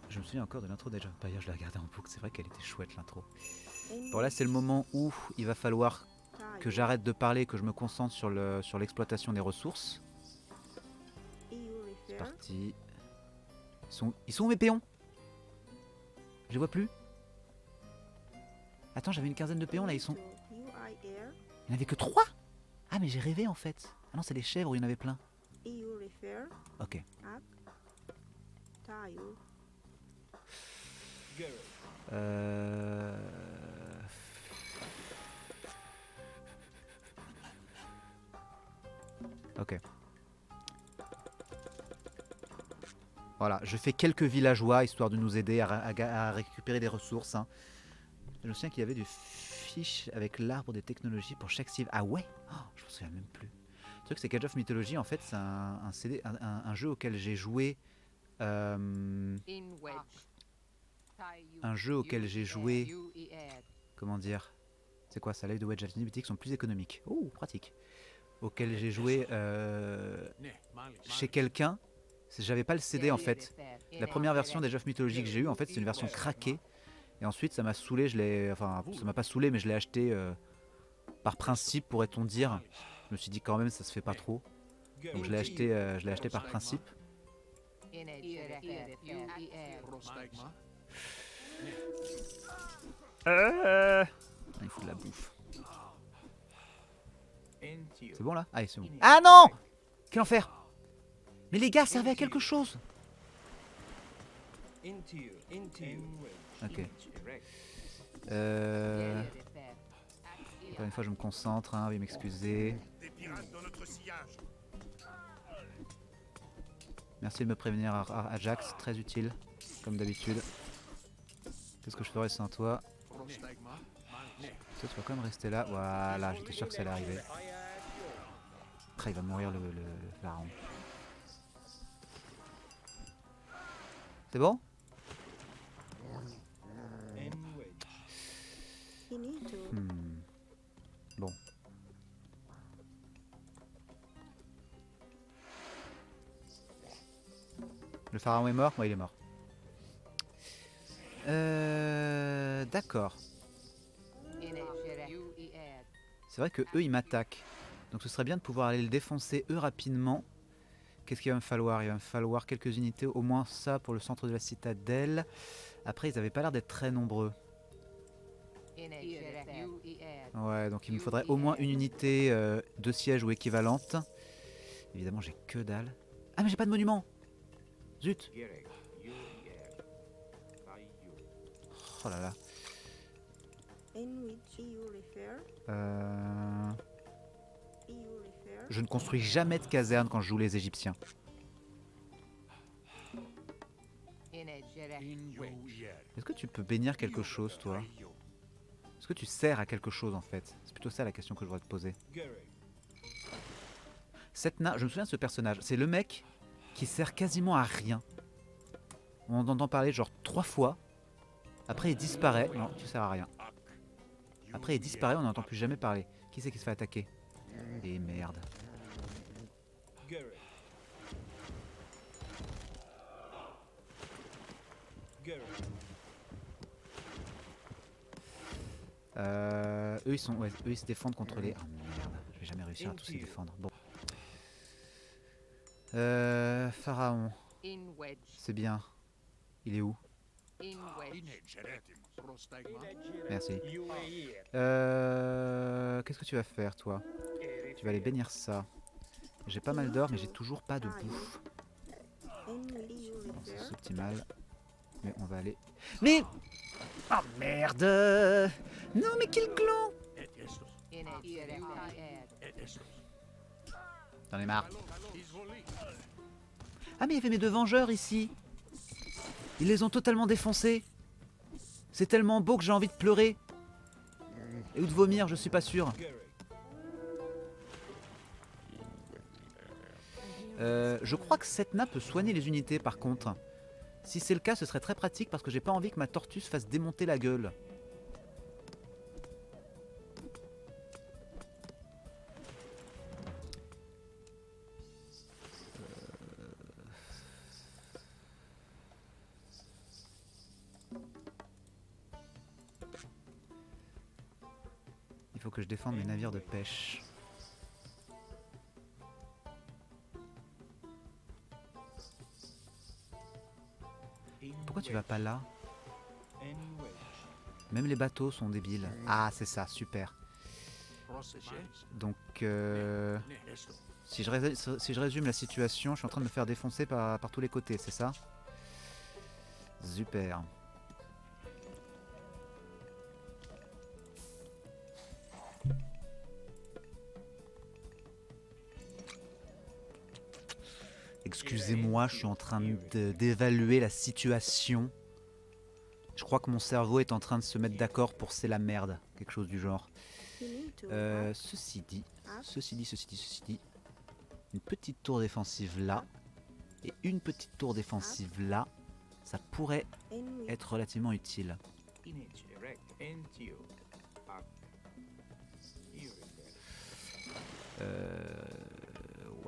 [SPEAKER 1] Je me souviens encore de l'intro d'Age of Empire, je l'ai regardée en boucle, c'est vrai qu'elle était chouette l'intro. Bon là c'est le moment où il va falloir que j'arrête de parler, que je me concentre sur l'exploitation des ressources. C'est parti. Ils sont où mes péons? Je les vois plus. Attends, j'avais une quinzaine de péons là, ils sont... Il n'y en avait que 3? Ah mais j'ai rêvé en fait. Ah non c'est les chèvres où il y en avait plein. Ok. Ok. Voilà, je fais quelques villageois histoire de nous aider à récupérer des ressources. Hein. Je me souviens qu'il y avait du fiche avec l'arbre des technologies pour chaque cible. Ah ouais, oh, je me souviens même plus. Le truc c'est qu'Age of Mythology en fait c'est un jeu auquel j'ai joué. Un jeu auquel j'ai joué. Comment dire? C'est quoi ça? Live de Wedge Mythique sont plus économiques. Oh, pratique. Auquel j'ai joué chez quelqu'un. J'avais pas le CD en fait. La première version d'Age of Mythology que j'ai eu en fait c'est une version craquée. Et ensuite ça m'a saoulé, enfin ça m'a pas saoulé mais je l'ai acheté par principe pourrait-on dire. Je me suis dit quand même ça se fait pas trop. Donc je l'ai acheté par principe. Il faut de la bouffe. C'est bon là? Allez c'est bon. Ah non! Quel enfer! Mais les gars servaient à quelque chose! Ok. Encore une fois je me concentre, hein, veuillez m'excuser. Merci de me prévenir Ajax, très utile, comme d'habitude. Qu'est-ce que je ferais sans toi? Toi tu vas quand même rester là, voilà, j'étais sûr que ça allait arriver. Après il va mourir le pharaon. C'est bon? Bon. Le pharaon est mort? Ouais, il est mort. D'accord. C'est vrai que eux ils m'attaquent. Donc ce serait bien de pouvoir aller le défoncer eux rapidement. Qu'est-ce qu'il va me falloir? Il va me falloir quelques unités, au moins ça pour le centre de la citadelle. Après ils avaient pas l'air d'être très nombreux. Ouais, donc il me faudrait au moins une unité de siège ou équivalente. Évidemment j'ai que dalle. Ah mais j'ai pas de monument. Zut. Oh là là. Je ne construis jamais de caserne quand je joue les Égyptiens. Est-ce que tu peux bénir quelque chose, toi? Est-ce que tu sers à quelque chose, en fait? C'est plutôt ça la question que je voudrais te poser. Setna, je me souviens de ce personnage. C'est le mec qui sert quasiment à rien. On en entend parler genre 3 fois. Après, il disparaît. Non, tu sers à rien. Après il disparaît, on n'entend plus jamais parler. Qui c'est qui se fait attaquer? Et merde. Eux ils sont, ouais, eux ils se défendent contre les. Ah merde, je vais jamais réussir à tous les défendre. Bon. Pharaon, c'est bien. Il est où? Merci. Qu'est-ce que tu vas faire toi? Tu vas aller bénir ça. J'ai pas mal d'or mais j'ai toujours pas de bouffe. C'est suboptimal. Mais on va aller... Mais... Oh merde! Non mais quel clan! J'en ai marre. Ah mais il y avait mes 2 vengeurs ici. Ils les ont totalement défoncés. C'est tellement beau que j'ai envie de pleurer. Et ou de vomir, je suis pas sûr. Je crois que Setna peut soigner les unités par contre. Si c'est le cas, ce serait très pratique parce que j'ai pas envie que ma tortue se fasse démonter la gueule. Il faut que je défende mes navires de pêche. Pourquoi tu vas pas là? Même les bateaux sont débiles. Ah, c'est ça, super. Donc, si je résume la situation, je suis en train de me faire défoncer par tous les côtés, c'est ça? Super. Excusez-moi, je suis en train d'évaluer la situation. Je crois que mon cerveau est en train de se mettre d'accord pour c'est la merde, quelque chose du genre. Ceci dit, une petite tour défensive là et une petite tour défensive là, ça pourrait être relativement utile. Ouais.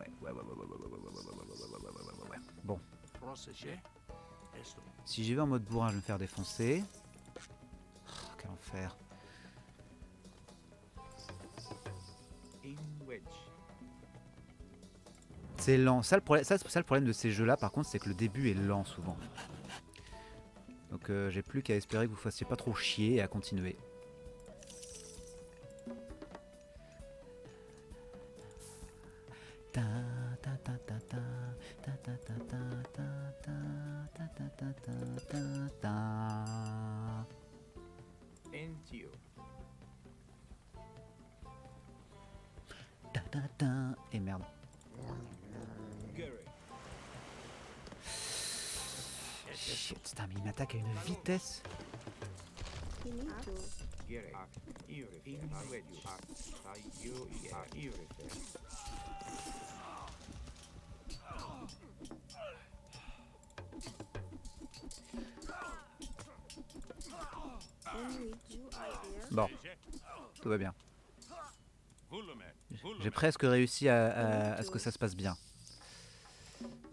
[SPEAKER 1] Bon. Si j'y vais en mode bourrin, je vais me faire défoncer. Oh, quel enfer. C'est lent. Ça, le problème de ces jeux-là, par contre, c'est que le début est lent souvent. Donc j'ai plus qu'à espérer que vous fassiez pas trop chier et à continuer. Et merde. Shit, putain, mais il m'attaque à une vitesse. Bon, tout va bien. J'ai presque réussi à ce que ça se passe bien.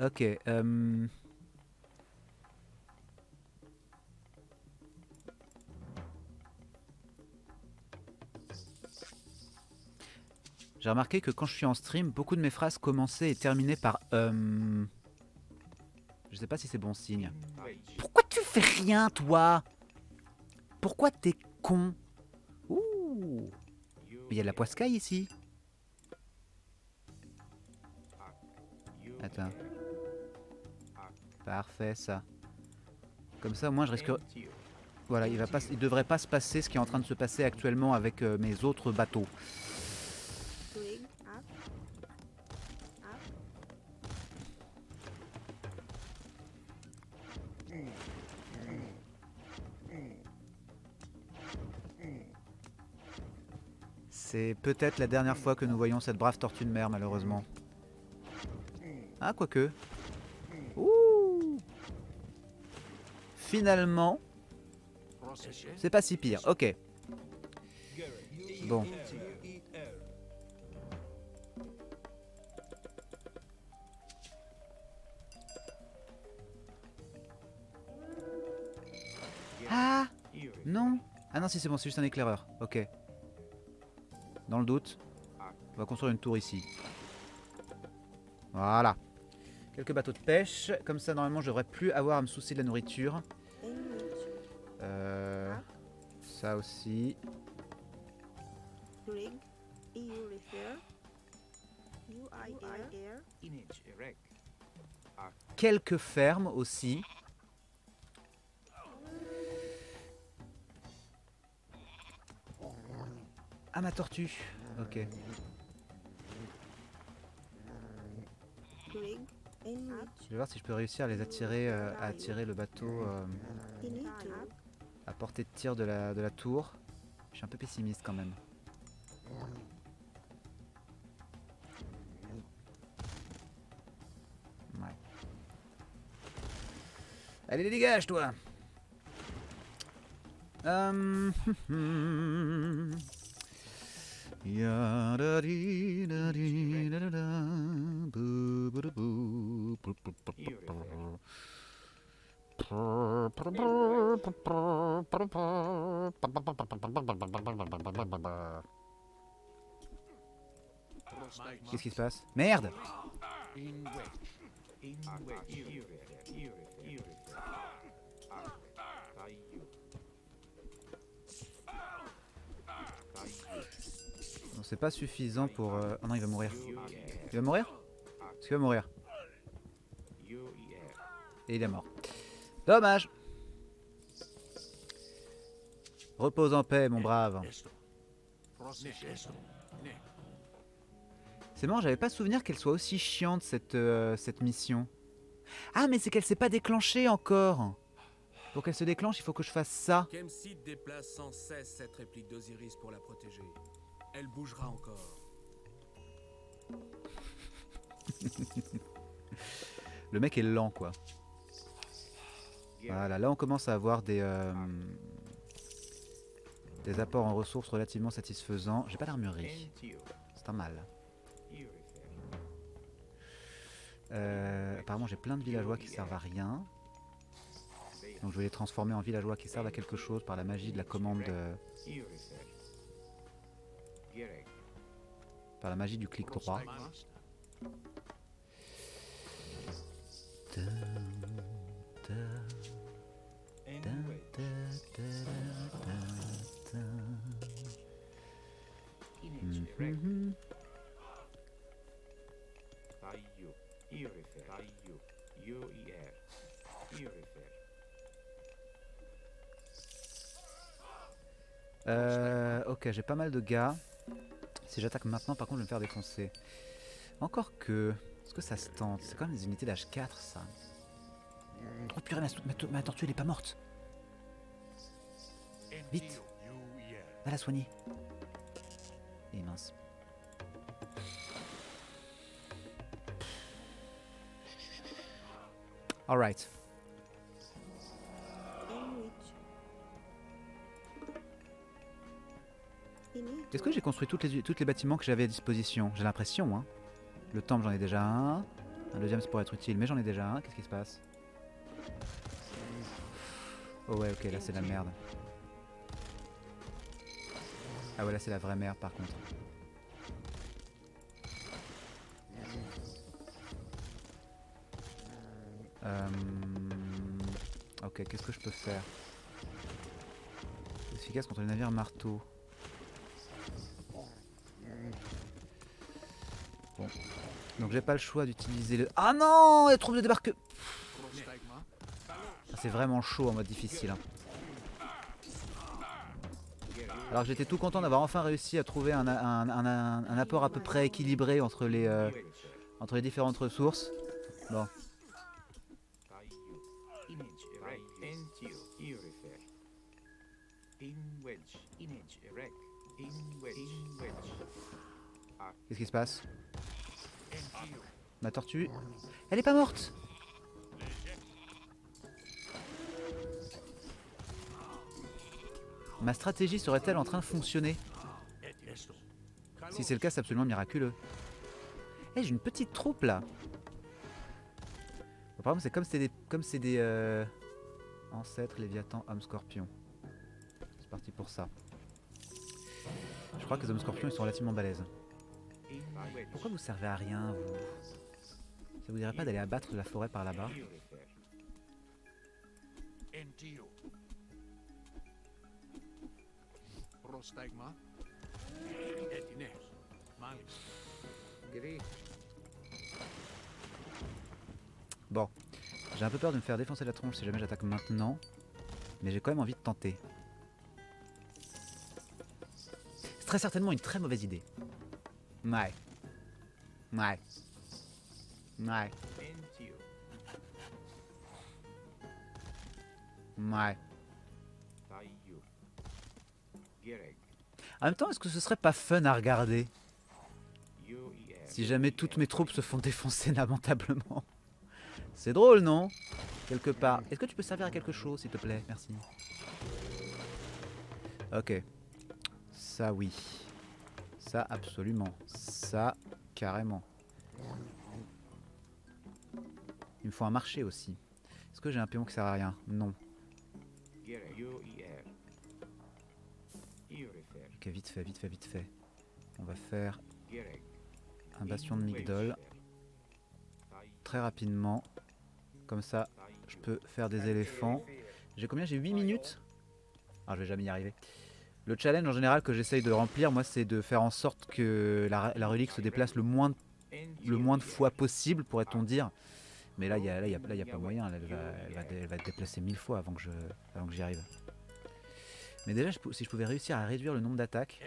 [SPEAKER 1] Ok. J'ai remarqué que quand je suis en stream, beaucoup de mes phrases commençaient et terminaient par Je sais pas si c'est bon signe. Pourquoi tu fais rien, toi? Pourquoi t'es con? Ouh. Mais il y a de la poiscaille ici. Attends. Parfait, ça. Comme ça, moi, je risque... Voilà, il devrait pas se passer ce qui est en train de se passer actuellement avec mes autres bateaux. C'est peut-être la dernière fois que nous voyons cette brave tortue de mer, malheureusement. Ah, quoique. Ouh. Finalement, c'est pas si pire. Ok. Bon. Ah non. Ah non, si c'est bon, c'est juste un éclaireur. Ok. Dans le doute, on va construire une tour ici. Voilà. Quelques bateaux de pêche. Comme ça, normalement, je devrais plus avoir à me soucier de la nourriture. Ça aussi.
[SPEAKER 5] Rig. EU refer. UIR.
[SPEAKER 1] Quelques fermes aussi. Ah, ma tortue. Ok.
[SPEAKER 5] Rig.
[SPEAKER 1] Je vais voir si je peux réussir à les attirer, à attirer le bateau à portée de tir de la tour. Je suis un peu pessimiste quand même. Ouais. Allez, dégage toi. Qu'est-ce qui se passe? Merde! Non, c'est pas suffisant pour... Oh non, il va mourir. Il va mourir? Est-ce qu'il va mourir? Et il est mort. Dommage! Repose en paix, mon brave. C'est marrant, j'avais pas souvenir qu'elle soit aussi chiante cette mission. Ah, mais c'est qu'elle s'est pas déclenchée encore. Pour qu'elle se déclenche, il faut que je fasse ça.
[SPEAKER 9] Kemsid déplace sans cesse cette réplique d'Osiris pour la protéger. Elle bougera encore.
[SPEAKER 1] Le mec est lent, quoi. Voilà, là on commence à avoir des apports en ressources relativement satisfaisants. J'ai pas d'armurerie. C'est un mal. Apparemment j'ai plein de villageois qui servent à rien. Donc je vais les transformer en villageois qui servent à quelque chose par la magie de la commande par la magie du clic droit. Ok, j'ai pas mal de gars. Si j'attaque maintenant, par contre, je vais me faire défoncer. Encore que... Est-ce que ça se tente? C'est quand même des unités d'H4, ça. Oh purée, ma tortue, elle est pas morte. Vite. Va la soigner. Et mince. Alright. Est-ce que j'ai construit tous les bâtiments que j'avais à disposition? J'ai l'impression, hein. Le temple, j'en ai déjà un. Un deuxième, c'est pour être utile, mais j'en ai déjà un. Qu'est-ce qui se passe? Oh ouais, ok, là c'est la merde. Ah ouais, là c'est la vraie merde par contre. Ok, qu'est-ce que je peux faire? Efficace contre les navires marteaux. Bon. Donc j'ai pas le choix d'utiliser le... Ah non, les troupes de débarque... C'est vraiment chaud en mode difficile. Hein. Alors j'étais tout content d'avoir enfin réussi à trouver un apport à peu près équilibré entre les différentes ressources. Bon. Qu'est-ce qui se passe? Ma tortue, elle est pas morte. Ma stratégie serait-elle en train de fonctionner? Si c'est le cas, c'est absolument miraculeux. Eh, j'ai une petite troupe là. Bon, par exemple, c'est comme c'est des ancêtres, Léviathan, Homme Scorpion. C'est parti pour ça. Je crois que les Hommes Scorpions ils sont relativement balèzes. Pourquoi vous servez à rien, vous? Ça vous dirait pas d'aller abattre de la forêt par là-bas?
[SPEAKER 6] Entio.
[SPEAKER 9] Prostigma. Etines. Malis.
[SPEAKER 1] Bon, j'ai un peu peur de me faire défoncer la tronche si jamais j'attaque maintenant. Mais j'ai quand même envie de tenter. C'est très certainement une très mauvaise idée. Ouais. Ouais. Ouais. Ouais. En même temps, est-ce que ce serait pas fun à regarder si jamais toutes mes troupes se font défoncer lamentablement? C'est drôle, non? Quelque part. Est-ce que tu peux servir à quelque chose, s'il te plaît? Merci. Ok. Ça, oui. Ça, absolument. Ça, carrément. Il me faut un marché aussi. Est-ce que j'ai un pion qui sert à rien? Non. Ok, vite fait, vite fait, vite fait. On va faire un bastion de Migdol. Très rapidement. Comme ça, je peux faire des éléphants. J'ai combien? J'ai 8 minutes? Ah, je vais jamais y arriver. Le challenge en général que j'essaye de remplir, moi, c'est de faire en sorte que la relique se déplace le moins de fois possible, pourrait-on dire. Mais là, il y a pas moyen. Là, elle va te déplacer 1000 fois avant que j'y arrive. Mais déjà, si je pouvais réussir à réduire le nombre d'attaques,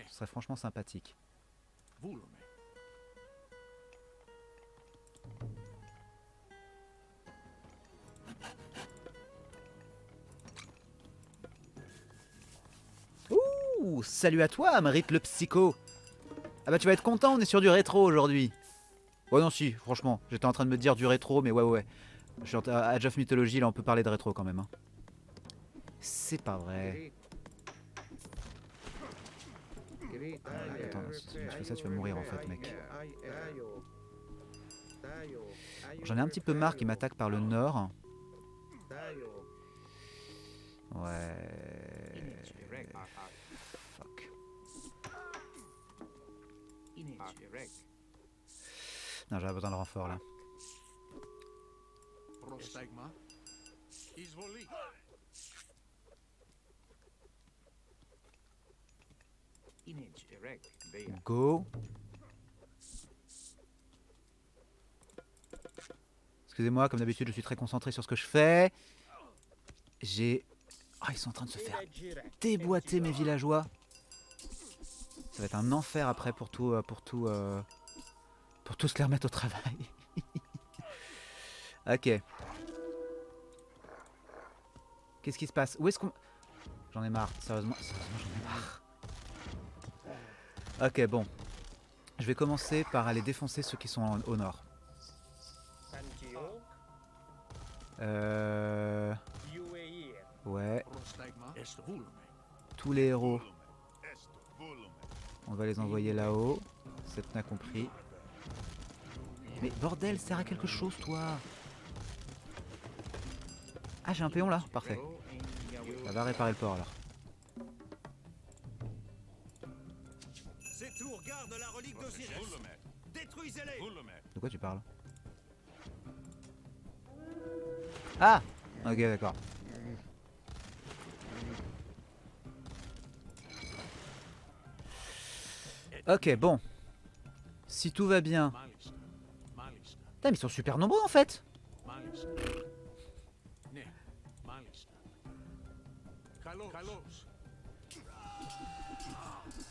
[SPEAKER 1] ce serait franchement sympathique. Ouh, salut à toi, Amrit le psycho. Ah bah tu vas être content, on est sur du rétro aujourd'hui. Ouais non si, franchement, j'étais en train de me dire du rétro, mais ouais. Je suis à Age of Mythology, là on peut parler de rétro quand même. Hein. C'est pas vrai. Attends, si tu fais ça, tu vas mourir en fait, mec. J'en ai un petit peu marre qu'il m'attaque par le nord. Ouais. Fuck. Non, j'avais besoin de renfort là. Go. Excusez-moi, comme d'habitude, je suis très concentré sur ce que je fais. Ah, ils sont en train de se faire déboîter mes villageois. Ça va être un enfer après pour tous les remettre au travail. Ok. Qu'est-ce qui se passe? Où est-ce qu'on... J'en ai marre, sérieusement j'en ai marre. Ok, bon. Je vais commencer par aller défoncer ceux qui sont au nord. Ouais. Tous les héros. On va les envoyer là-haut. Setna compris. Mais bordel, sert à quelque chose, toi. Ah, j'ai un péon là? Parfait. Ça va réparer le port alors.
[SPEAKER 4] Ces tours gardent la relique d'Osiris. Détruisez-les.
[SPEAKER 1] De quoi tu parles? Ah! Ok, d'accord. Ok, bon. Si tout va bien... Putain, mais ils sont super nombreux en fait!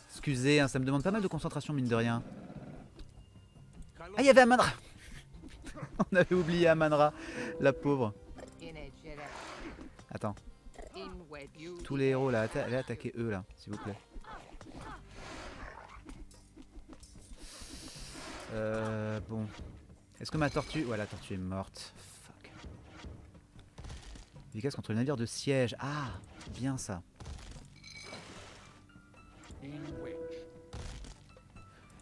[SPEAKER 1] Excusez, hein, ça me demande pas mal de concentration mine de rien. Ah, il y avait Amanra! On avait oublié Amanra, la pauvre. Attends. Tous les héros là, allez attaquer eux là, s'il vous plaît. Bon. Est-ce que ma tortue... Ouais, la tortue est morte. Fuck. Efficace contre les navires de siège. Ah, bien ça.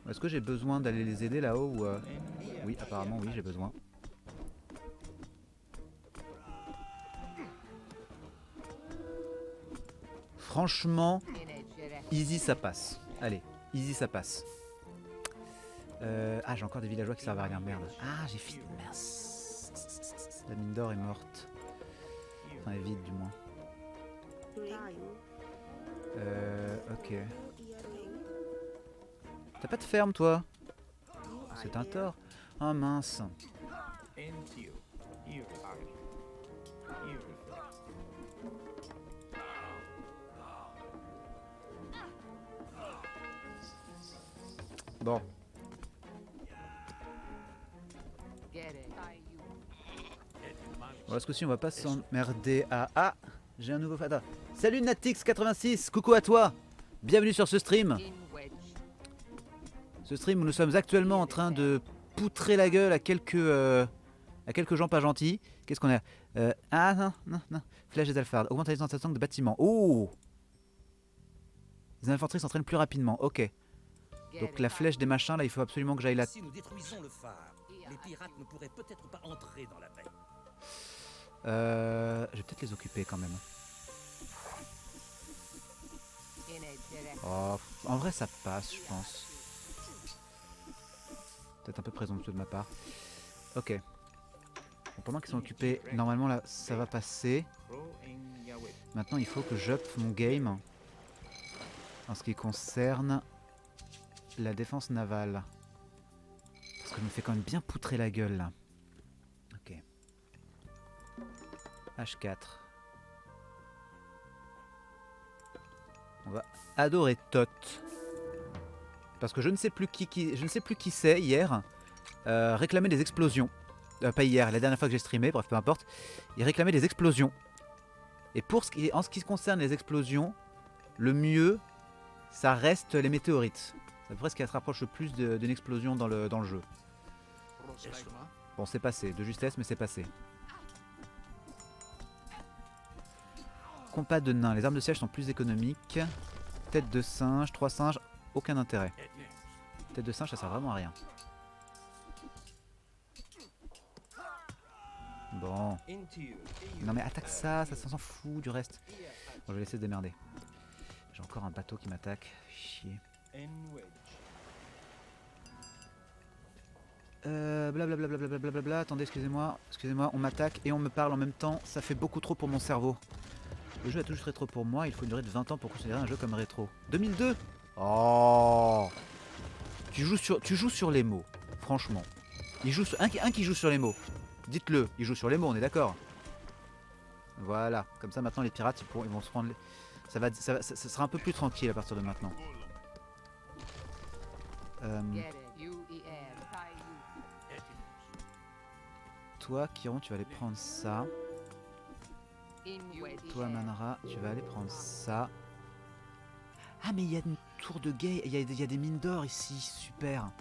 [SPEAKER 1] Est-ce que j'ai besoin d'aller les aider là-haut ou Oui, apparemment oui, j'ai besoin. Franchement, easy ça passe. Allez, easy ça passe. Ah, j'ai encore des villageois qui servent à rien, merde. Ah, j'ai fini. Mince. La mine d'or est morte. Enfin, est vide du moins. Ok. T'as pas de ferme toi? C'est un tort. Ah mince. Bon. Bon, ce coup-ci, on va pas s'emmerder à... Ah, j'ai un nouveau... Attends. Salut Natix86, coucou à toi. Bienvenue sur ce stream. Ce stream où nous sommes actuellement en train de poutrer la gueule à quelques gens pas gentils. Qu'est-ce qu'on a Ah non, non, non. Flèche des alphards. Augmente la distance d'attaque de bâtiments. Oh, les infanteries s'entraînent plus rapidement. Ok. Donc la flèche des machins, là, il faut absolument que j'aille là.
[SPEAKER 10] Si nous détruisons le phare, les pirates ne pourraient peut-être pas entrer dans la baie.
[SPEAKER 1] Je vais peut-être les occuper quand même. Oh, en vrai, ça passe, je pense. Peut-être un peu présomptueux de ma part. Ok. Bon, pendant qu'ils sont occupés, normalement là, ça va passer. Maintenant, il faut que j'up mon game en ce qui concerne la défense navale. Parce que je me fais quand même bien poutrer la gueule là. Ok. H4. On va adorer Tot. Parce que je ne sais plus qui c'est hier. Réclamait des explosions. Pas hier, la dernière fois que j'ai streamé, bref peu importe. Il réclamait des explosions. Et en ce qui concerne les explosions, le mieux, ça reste les météorites. C'est à peu près ce qui se rapproche le plus d'une explosion dans le jeu. Bon, c'est passé, de justesse, mais c'est passé. Compas de nains, les armes de siège sont plus économiques. Tête de singe, 3 singes, aucun intérêt. Tête de singe, ça sert vraiment à rien. Bon. Non mais attaque ça s'en fout du reste. Bon, je vais laisser se démerder. J'ai encore un bateau qui m'attaque. Chier. Blablabla. Attendez, excusez-moi, on m'attaque et on me parle en même temps. Ça fait beaucoup trop pour mon cerveau. Le jeu a toujours rétro pour moi. Il faut une durée de 20 ans pour considérer un jeu comme rétro. 2002. Oh. Tu joues sur les mots. Franchement. Un qui joue sur les mots. Dites-le, il joue sur les mots, on est d'accord. Voilà, comme ça maintenant les pirates ils vont se prendre... Ça sera un peu plus tranquille à partir de maintenant. Toi, Kiron, tu vas aller prendre ça. Toi, Manara, tu vas aller prendre ça. Ah, mais il y a une tour de guet, il y a des mines d'or ici, super.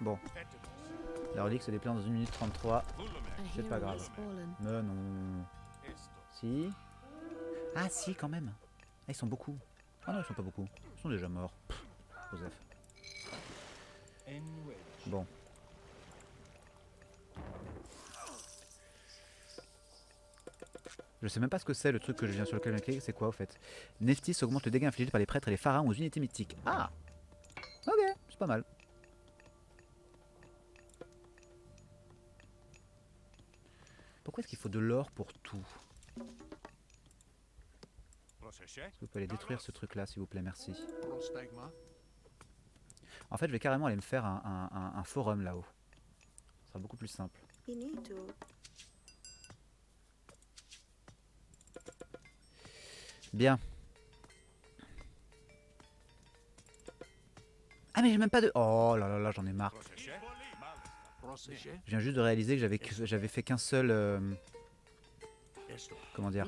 [SPEAKER 1] Bon. La relique se déplace dans 1 minute 33. C'est pas grave. Mais non. Si. Ah si, quand même. Ah, ils sont beaucoup. Ah non, ils sont pas beaucoup. Ils sont déjà morts. Pff, Joseph. Bon. Je sais même pas ce que c'est le truc que je viens sur lequel cliquer. C'est quoi au fait? Neftis augmente le dégât infligé par les prêtres et les pharaons aux unités mythiques. Ah. Ok, c'est pas mal. Pourquoi est-ce qu'il faut de l'or pour tout? Est-ce que vous pouvez aller détruire ce truc là s'il vous plaît, merci. En fait je vais carrément aller me faire un forum là-haut. Ce sera beaucoup plus simple. Bien. Ah mais j'ai même pas de... Oh là là là, j'en ai marre. Je viens juste de réaliser que j'avais fait qu'un seul... comment dire,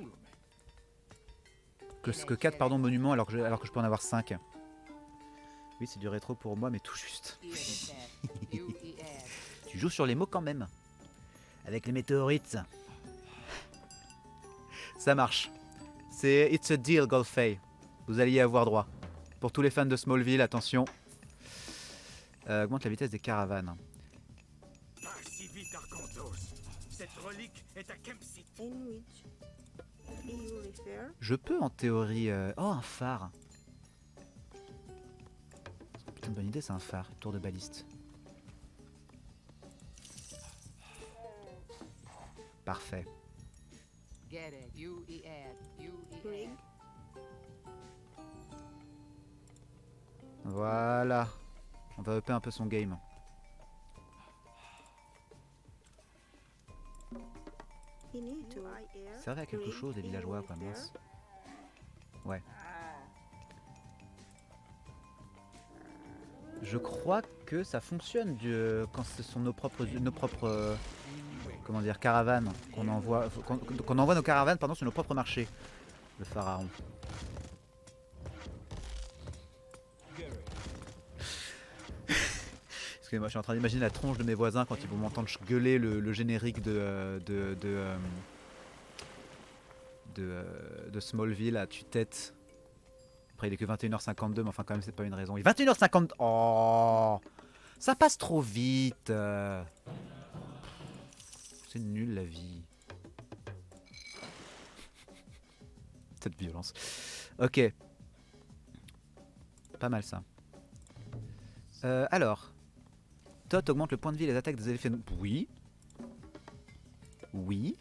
[SPEAKER 1] que 4 pardon, monuments alors que je peux en avoir 5. Oui, c'est du rétro pour moi, mais tout juste. Tu joues sur les mots quand même. Avec les météorites. Ça marche. C'est It's a deal, Golfey. Vous allez y avoir droit. Pour tous les fans de Smallville, attention. Augmente la vitesse des caravanes.
[SPEAKER 6] Pas si vite, Arcantos. Cette relique est à Kempsey.
[SPEAKER 5] In which you refer?
[SPEAKER 1] Je peux en théorie... Oh, un phare. C'est une bonne idée, c'est un phare. Tour de baliste. Parfait.
[SPEAKER 5] Rig.
[SPEAKER 1] Voilà. On va upper un peu son game.
[SPEAKER 5] In it to air.
[SPEAKER 1] Ça servait à quelque chose, les villageois, quoi, mince. Ouais. Je crois que ça fonctionne quand ce sont nos propres comment dire, caravanes qu'on envoie, qu'on envoie nos caravanes pardon, sur nos propres marchés. Le pharaon. Excusez-moi, je suis en train d'imaginer la tronche de mes voisins quand ils vont m'entendre gueuler le générique de Smallville à tue-tête. Après il est que 21h52 mais enfin quand même c'est pas une raison. Il est 21h50. Oh, ça passe trop vite. C'est nul la vie. Cette violence. Ok. Pas mal ça. Alors. Tot augmente le point de vie et les attaques des effets. Oui. Oui.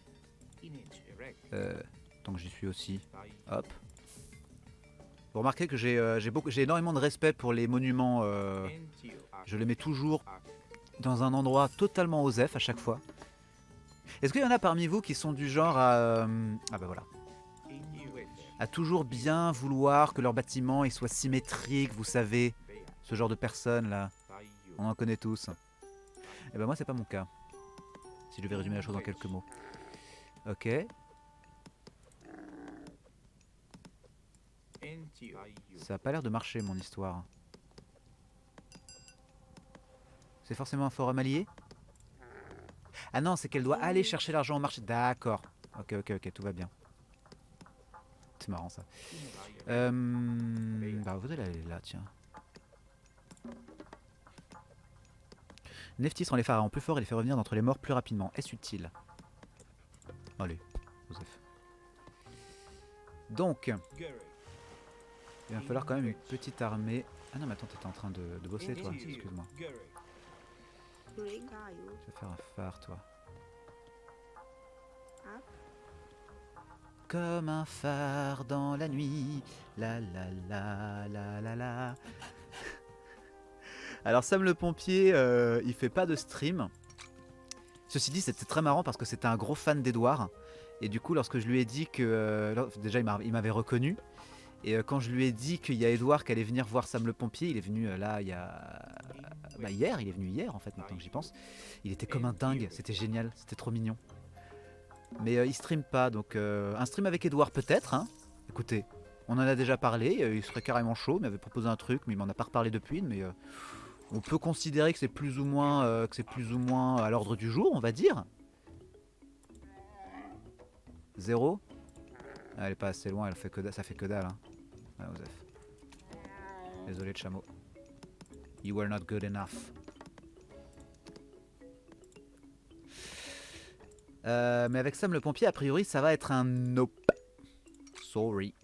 [SPEAKER 1] Tant que j'y suis aussi. Hop. Vous remarquez que j'ai énormément de respect pour les monuments. Je les mets toujours dans un endroit totalement osef à chaque fois. Est-ce qu'il y en a parmi vous qui sont du genre à... ah bah voilà. À toujours bien vouloir que leur bâtiment il soit symétrique, vous savez. Ce genre de personnes là. On en connaît tous. Et ben moi c'est pas mon cas. Si je devais résumer la chose en quelques mots. Ok. Ça a pas l'air de marcher mon histoire. C'est forcément un forum allié? Ah non, c'est qu'elle doit aller chercher l'argent au marché. D'accord. Ok, tout va bien. C'est marrant ça. Bah vous allez aller là, tiens. Nephthys rend les pharaons plus forts et les fait revenir d'entre les morts plus rapidement. Est-ce utile? Allez, Joseph. Donc, il va falloir quand même une petite armée. Ah non mais attends, t'étais en train de bosser toi, excuse-moi. Tu vas faire un phare toi. Comme un phare dans la nuit. La la la la la la. Alors Sam le pompier, il fait pas de stream. Ceci dit, c'était très marrant parce que c'était un gros fan d'Edouard. Et du coup, lorsque je lui ai dit que... déjà, il m'avait reconnu. Et quand je lui ai dit qu'il y a Edouard qui allait venir voir Sam le pompier, il est venu là, il y a... Bah, hier, il est venu hier en fait, maintenant que j'y pense. Il était comme un dingue, c'était génial, c'était trop mignon. Mais il stream pas, donc un stream avec Edouard peut-être, hein. Écoutez, on en a déjà parlé, il serait carrément chaud, il m'avait proposé un truc, mais il m'en a pas reparlé depuis, mais... on peut considérer que c'est plus ou moins à l'ordre du jour, on va dire. 0. Elle est pas assez loin, elle fait que ça fait que dalle. Hein. Ouais, Joseph. Désolé de chameau. You were not good enough. Mais avec Sam le pompier, a priori, ça va être un nope. Sorry.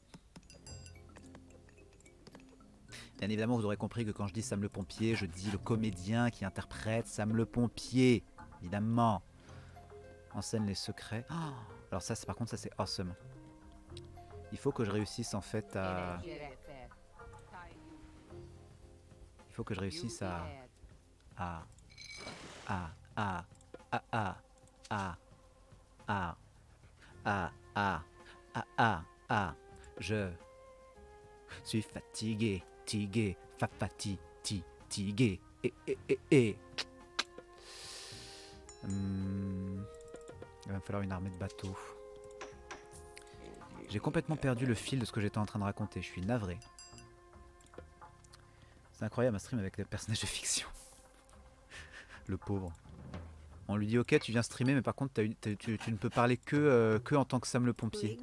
[SPEAKER 1] Bien évidemment, vous aurez compris que quand je dis Sam le pompier, je dis le comédien qui interprète Sam le pompier. Évidemment. En scène les secrets. Oh, alors ça, par contre, ça c'est awesome. Il faut que je réussisse en fait à... Il faut que je réussisse à... Je suis fatigué. Tigué, fafati, tigué, Il va me falloir une armée de bateaux. J'ai complètement perdu le fil de ce que j'étais en train de raconter, je suis navré. C'est incroyable un stream avec des personnages de fiction. Le pauvre. On lui dit ok tu viens streamer mais par contre tu ne peux parler que en tant que Sam le pompier.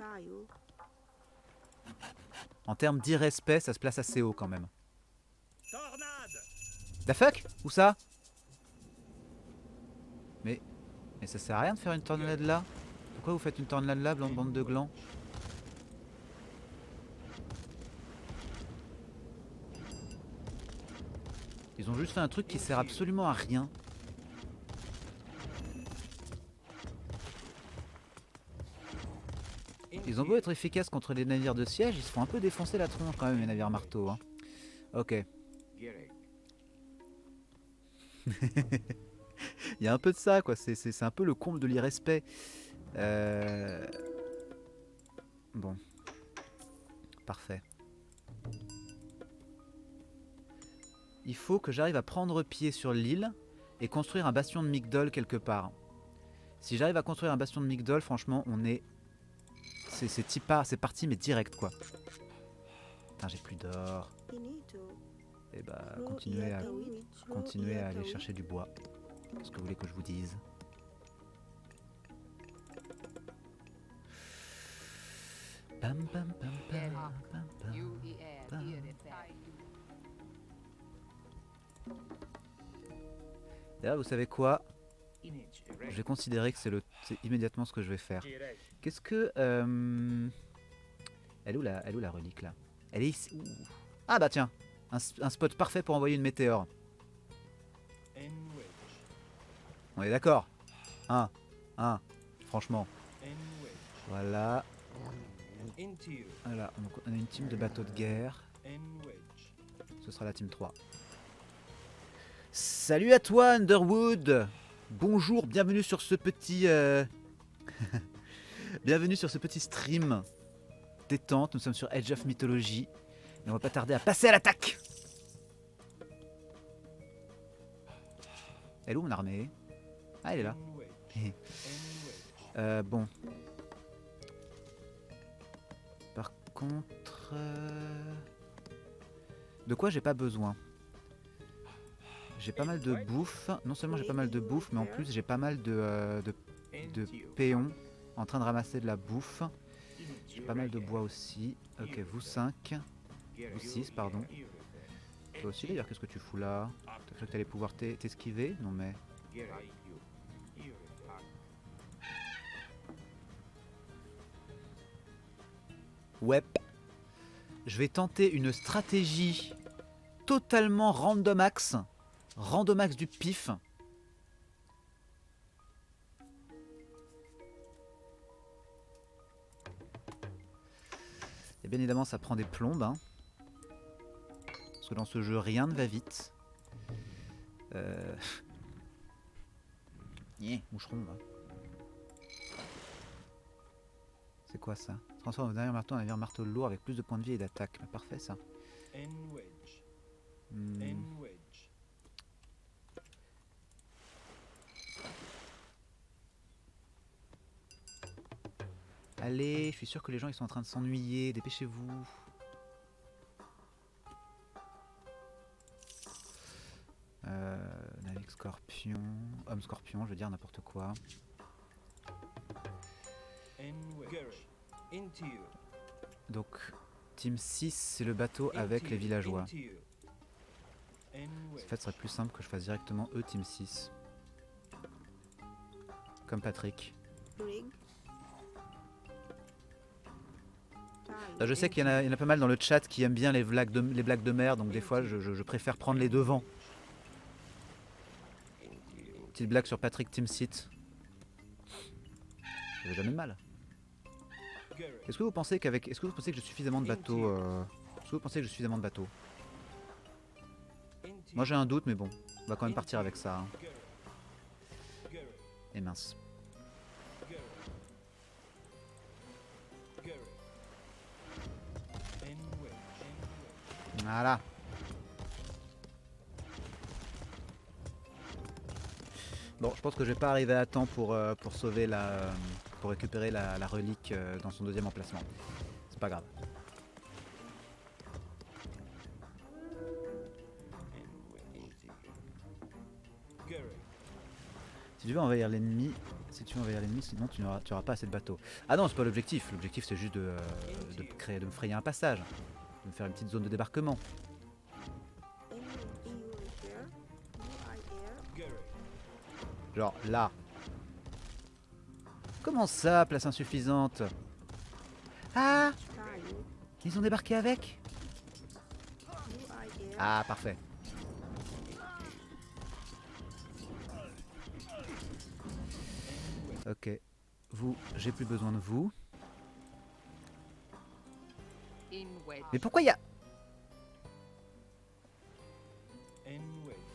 [SPEAKER 1] En termes d'irrespect, ça se place assez haut quand même.
[SPEAKER 4] Tornade.
[SPEAKER 1] The fuck? Où ça? Mais ça sert à rien de faire une tornade là? Pourquoi vous faites une tornade là, bande de glands? Ils ont juste fait un truc qui sert absolument à rien. Ils ont beau être efficaces contre les navires de siège, ils se font un peu défoncer la tronche quand même, les navires marteaux. Hein. Ok. Il y a un peu de ça, quoi. C'est un peu le comble de l'irrespect. Bon. Parfait. Il faut que j'arrive à prendre pied sur l'île et construire un bastion de Mygdol quelque part. Si j'arrive à construire un bastion de Mygdol, franchement, on est... C'est parti, mais direct, quoi. Putain, j'ai plus d'or. Et bah, continuez à aller chercher du bois. Qu'est-ce que vous voulez que je vous dise? Pam, pam, pam, pam, pam, pam, pam. D'ailleurs, vous savez quoi? Je vais considérer que c'est immédiatement ce que je vais faire. Qu'est-ce que... Elle est où la relique là? Elle est ici. Ouh. Ah bah tiens, un spot parfait pour envoyer une météore. On est d'accord? Franchement. Voilà. Voilà, donc on a une team de bateaux de guerre. Ce sera la team 3. Salut à toi Underwood. Bonjour, bienvenue sur ce petit... bienvenue sur ce petit stream détente. Nous sommes sur Edge of Mythology. Et on va pas tarder à passer à l'attaque. Elle est où mon armée? Ah, elle est là. Bon. Par contre... De quoi j'ai pas besoin? J'ai pas mal de bouffe. Non seulement j'ai pas mal de bouffe, mais en plus j'ai pas mal de péons en train de ramasser de la bouffe. J'ai pas mal de bois aussi. Ok, vous 5. Vous 6, pardon. Toi aussi d'ailleurs, qu'est-ce que tu fous là? T'as cru que t'allais pouvoir t'esquiver? Non mais... Ouais. Je vais tenter une stratégie totalement randomax. Randomax du pif. Et bien évidemment ça prend des plombes. Hein. Parce que dans ce jeu rien ne va vite. Moucheron là. C'est quoi ça? Transforme vos navires marteau en navire marteau lourd avec plus de points de vie et d'attaque. Parfait ça. Allez, je suis sûr que les gens ils sont en train de s'ennuyer. Dépêchez-vous. Navigue scorpion. Homme scorpion, je veux dire n'importe quoi. Donc, team 6, c'est le bateau avec les villageois. En fait, ce serait plus simple que je fasse directement eux, team 6. Comme Patrick. Là, je sais qu'il y en a pas mal dans le chat qui aiment bien les blagues de mer, donc des fois je préfère prendre les devants. Petite blague sur Patrick Team Sith. Ça fait jamais de mal. Est-ce que vous pensez que j'ai suffisamment de bateaux Est-ce que vous pensez que j'ai suffisamment de bateaux? Moi j'ai un doute, mais bon, on va quand même partir avec ça. Hein. Et mince. Voilà. Bon, je pense que je vais pas arriver à temps pour sauver pour récupérer la relique dans son deuxième emplacement. C'est pas grave. Si tu veux envahir l'ennemi, sinon tu auras pas assez de bateaux. Ah non, c'est pas l'objectif. L'objectif c'est juste de me frayer un passage. me faire une petite zone de débarquement.
[SPEAKER 5] EU repair. UI air.
[SPEAKER 1] Genre là. Comment ça, place insuffisante? Ah,
[SPEAKER 5] Tayo.
[SPEAKER 1] ils ont débarqué avec?
[SPEAKER 5] UI air.
[SPEAKER 1] Ah, parfait. Ok. Vous, j'ai plus besoin de vous. Mais pourquoi il y a...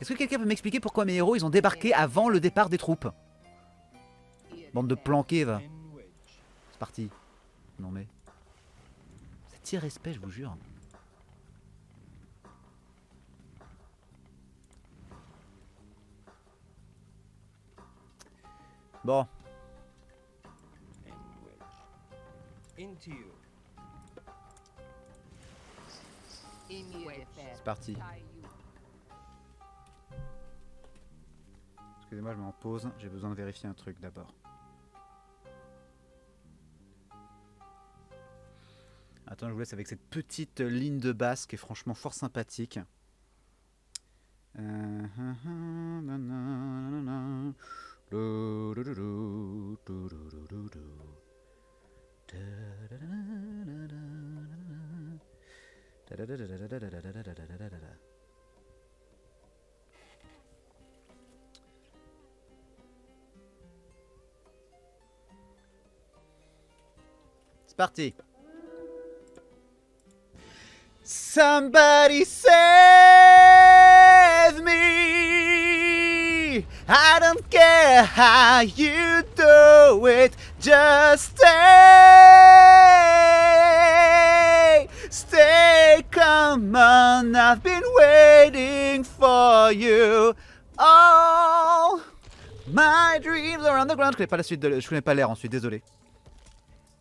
[SPEAKER 1] Est-ce que quelqu'un peut m'expliquer pourquoi mes héros ils ont débarqué avant le départ des troupes? Bande de planqués, va. C'est parti. Non mais... C'est irrespect, je vous jure. Bon. C'est parti. Excusez-moi, je m'en pause. J'ai besoin de vérifier un truc d'abord. Attends, je vous laisse avec cette petite ligne de basse qui est franchement fort sympathique. C'est parti. Somebody save me. I don't care how you do it. Just stay. Stay, come on. I've been waiting for you. All my dreams are on the ground. Je connais pas la suite je connais pas l'air ensuite, désolé.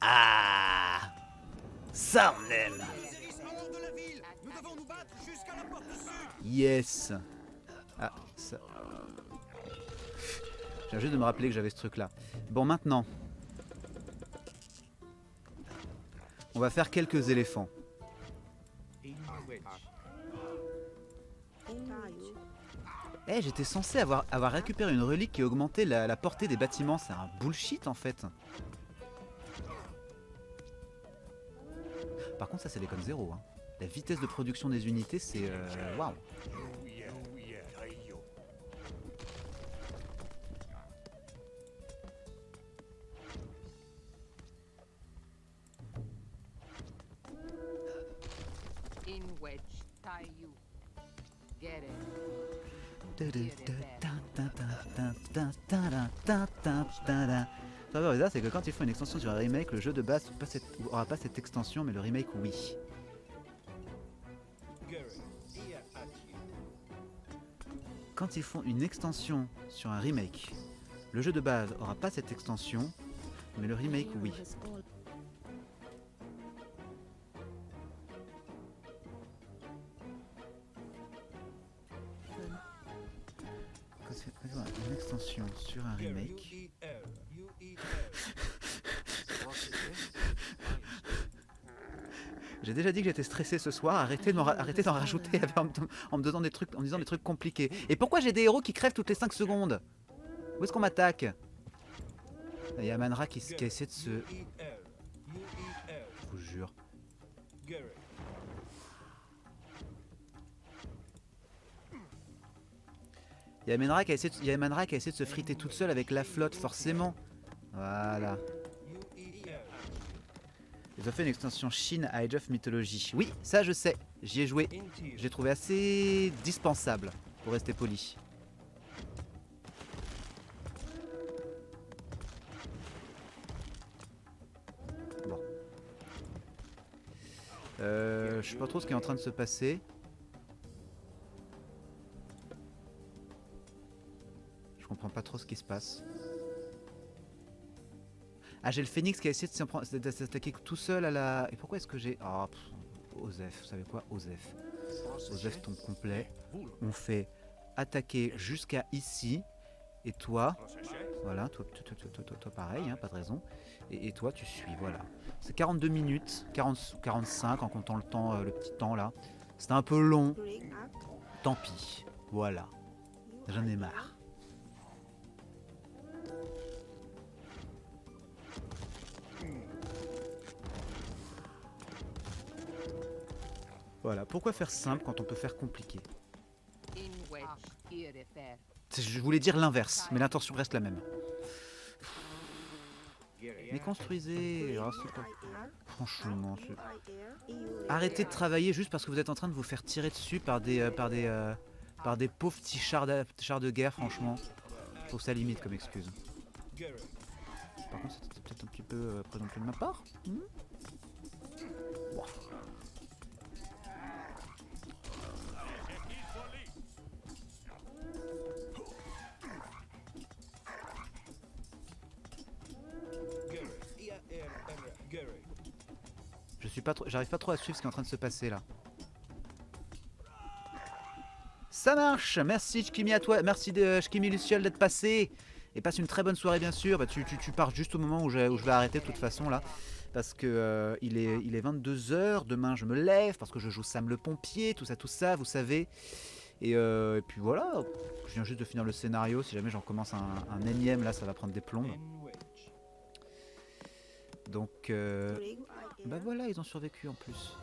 [SPEAKER 1] Ah. Something. Yes. Ah, ça. J'ai juste de me rappeler que j'avais ce truc là. Bon, maintenant. On va faire quelques éléphants. Eh, j'étais censé avoir récupéré une relique qui augmentait la portée des bâtiments. C'est un bullshit en fait. Par contre, ça c'est l'Econ 0. Hein. La vitesse de production des unités, c'est... Waouh. Ça, c'est que quand ils font une extension sur un remake, le jeu de base aura pas cette extension, mais le remake, oui. Quand ils font une extension sur un remake, le jeu de base aura pas cette extension, mais le remake, oui. Quand c'est une extension sur un remake... J'ai déjà dit que j'étais stressé ce soir, arrêtez d'en rajouter en me disant des trucs compliqués. Et pourquoi j'ai des héros qui crèvent toutes les 5 secondes? Où est-ce qu'on m'attaque? Il y a Manra qui essaie de se... Je vous jure. Il y a Manra qui a essayé de se friter toute seule avec la flotte, forcément. Voilà. Ils ont fait une extension Chine à Age of Mythology. Oui, ça je sais, j'y ai joué. Je l'ai trouvé assez dispensable, pour rester poli. Bon. Je sais pas trop ce qui est en train de se passer. Je comprends pas trop ce qui se passe. Ah, j'ai le phénix qui a essayé de s'attaquer tout seul à la... Et pourquoi est-ce que j'ai... Oh, Osef, vous savez quoi? Osef. Osef tombe complet. On fait attaquer jusqu'à ici. Et toi, voilà, toi pareil, hein, pas de raison. Et toi, tu suis, voilà. C'est 42 minutes, 40, 45 en comptant le temps, le petit temps là. C'était un peu long,
[SPEAKER 5] Green Act.
[SPEAKER 1] tant pis. Voilà, j'en ai marre. Voilà, pourquoi faire simple quand on peut faire compliqué? Je voulais dire l'inverse, mais l'intention reste la même. Mais construisez, oh, c'est pas... franchement, arrêtez de travailler juste parce que vous êtes en train de vous faire tirer dessus par des pauvres petits chars de guerre, franchement. Je trouve ça limite comme excuse. Par contre, c'était peut-être un petit peu présomptueux de ma part. Bon. Je suis pas trop, j'arrive pas trop à suivre ce qui est en train de se passer là. Ça marche. Merci Shkimi à toi, merci de Shkimi Luciole d'être passé. Et passe une très bonne soirée bien sûr. Bah, tu pars juste au moment où je vais arrêter de toute façon là. Parce que il est 22 h, demain je me lève parce que je joue Sam le pompier, tout ça, vous savez. Et puis voilà, je viens juste de finir le scénario, si jamais j'en commence un énième là ça va prendre des plombes. Donc bah voilà, ils ont survécu en plus.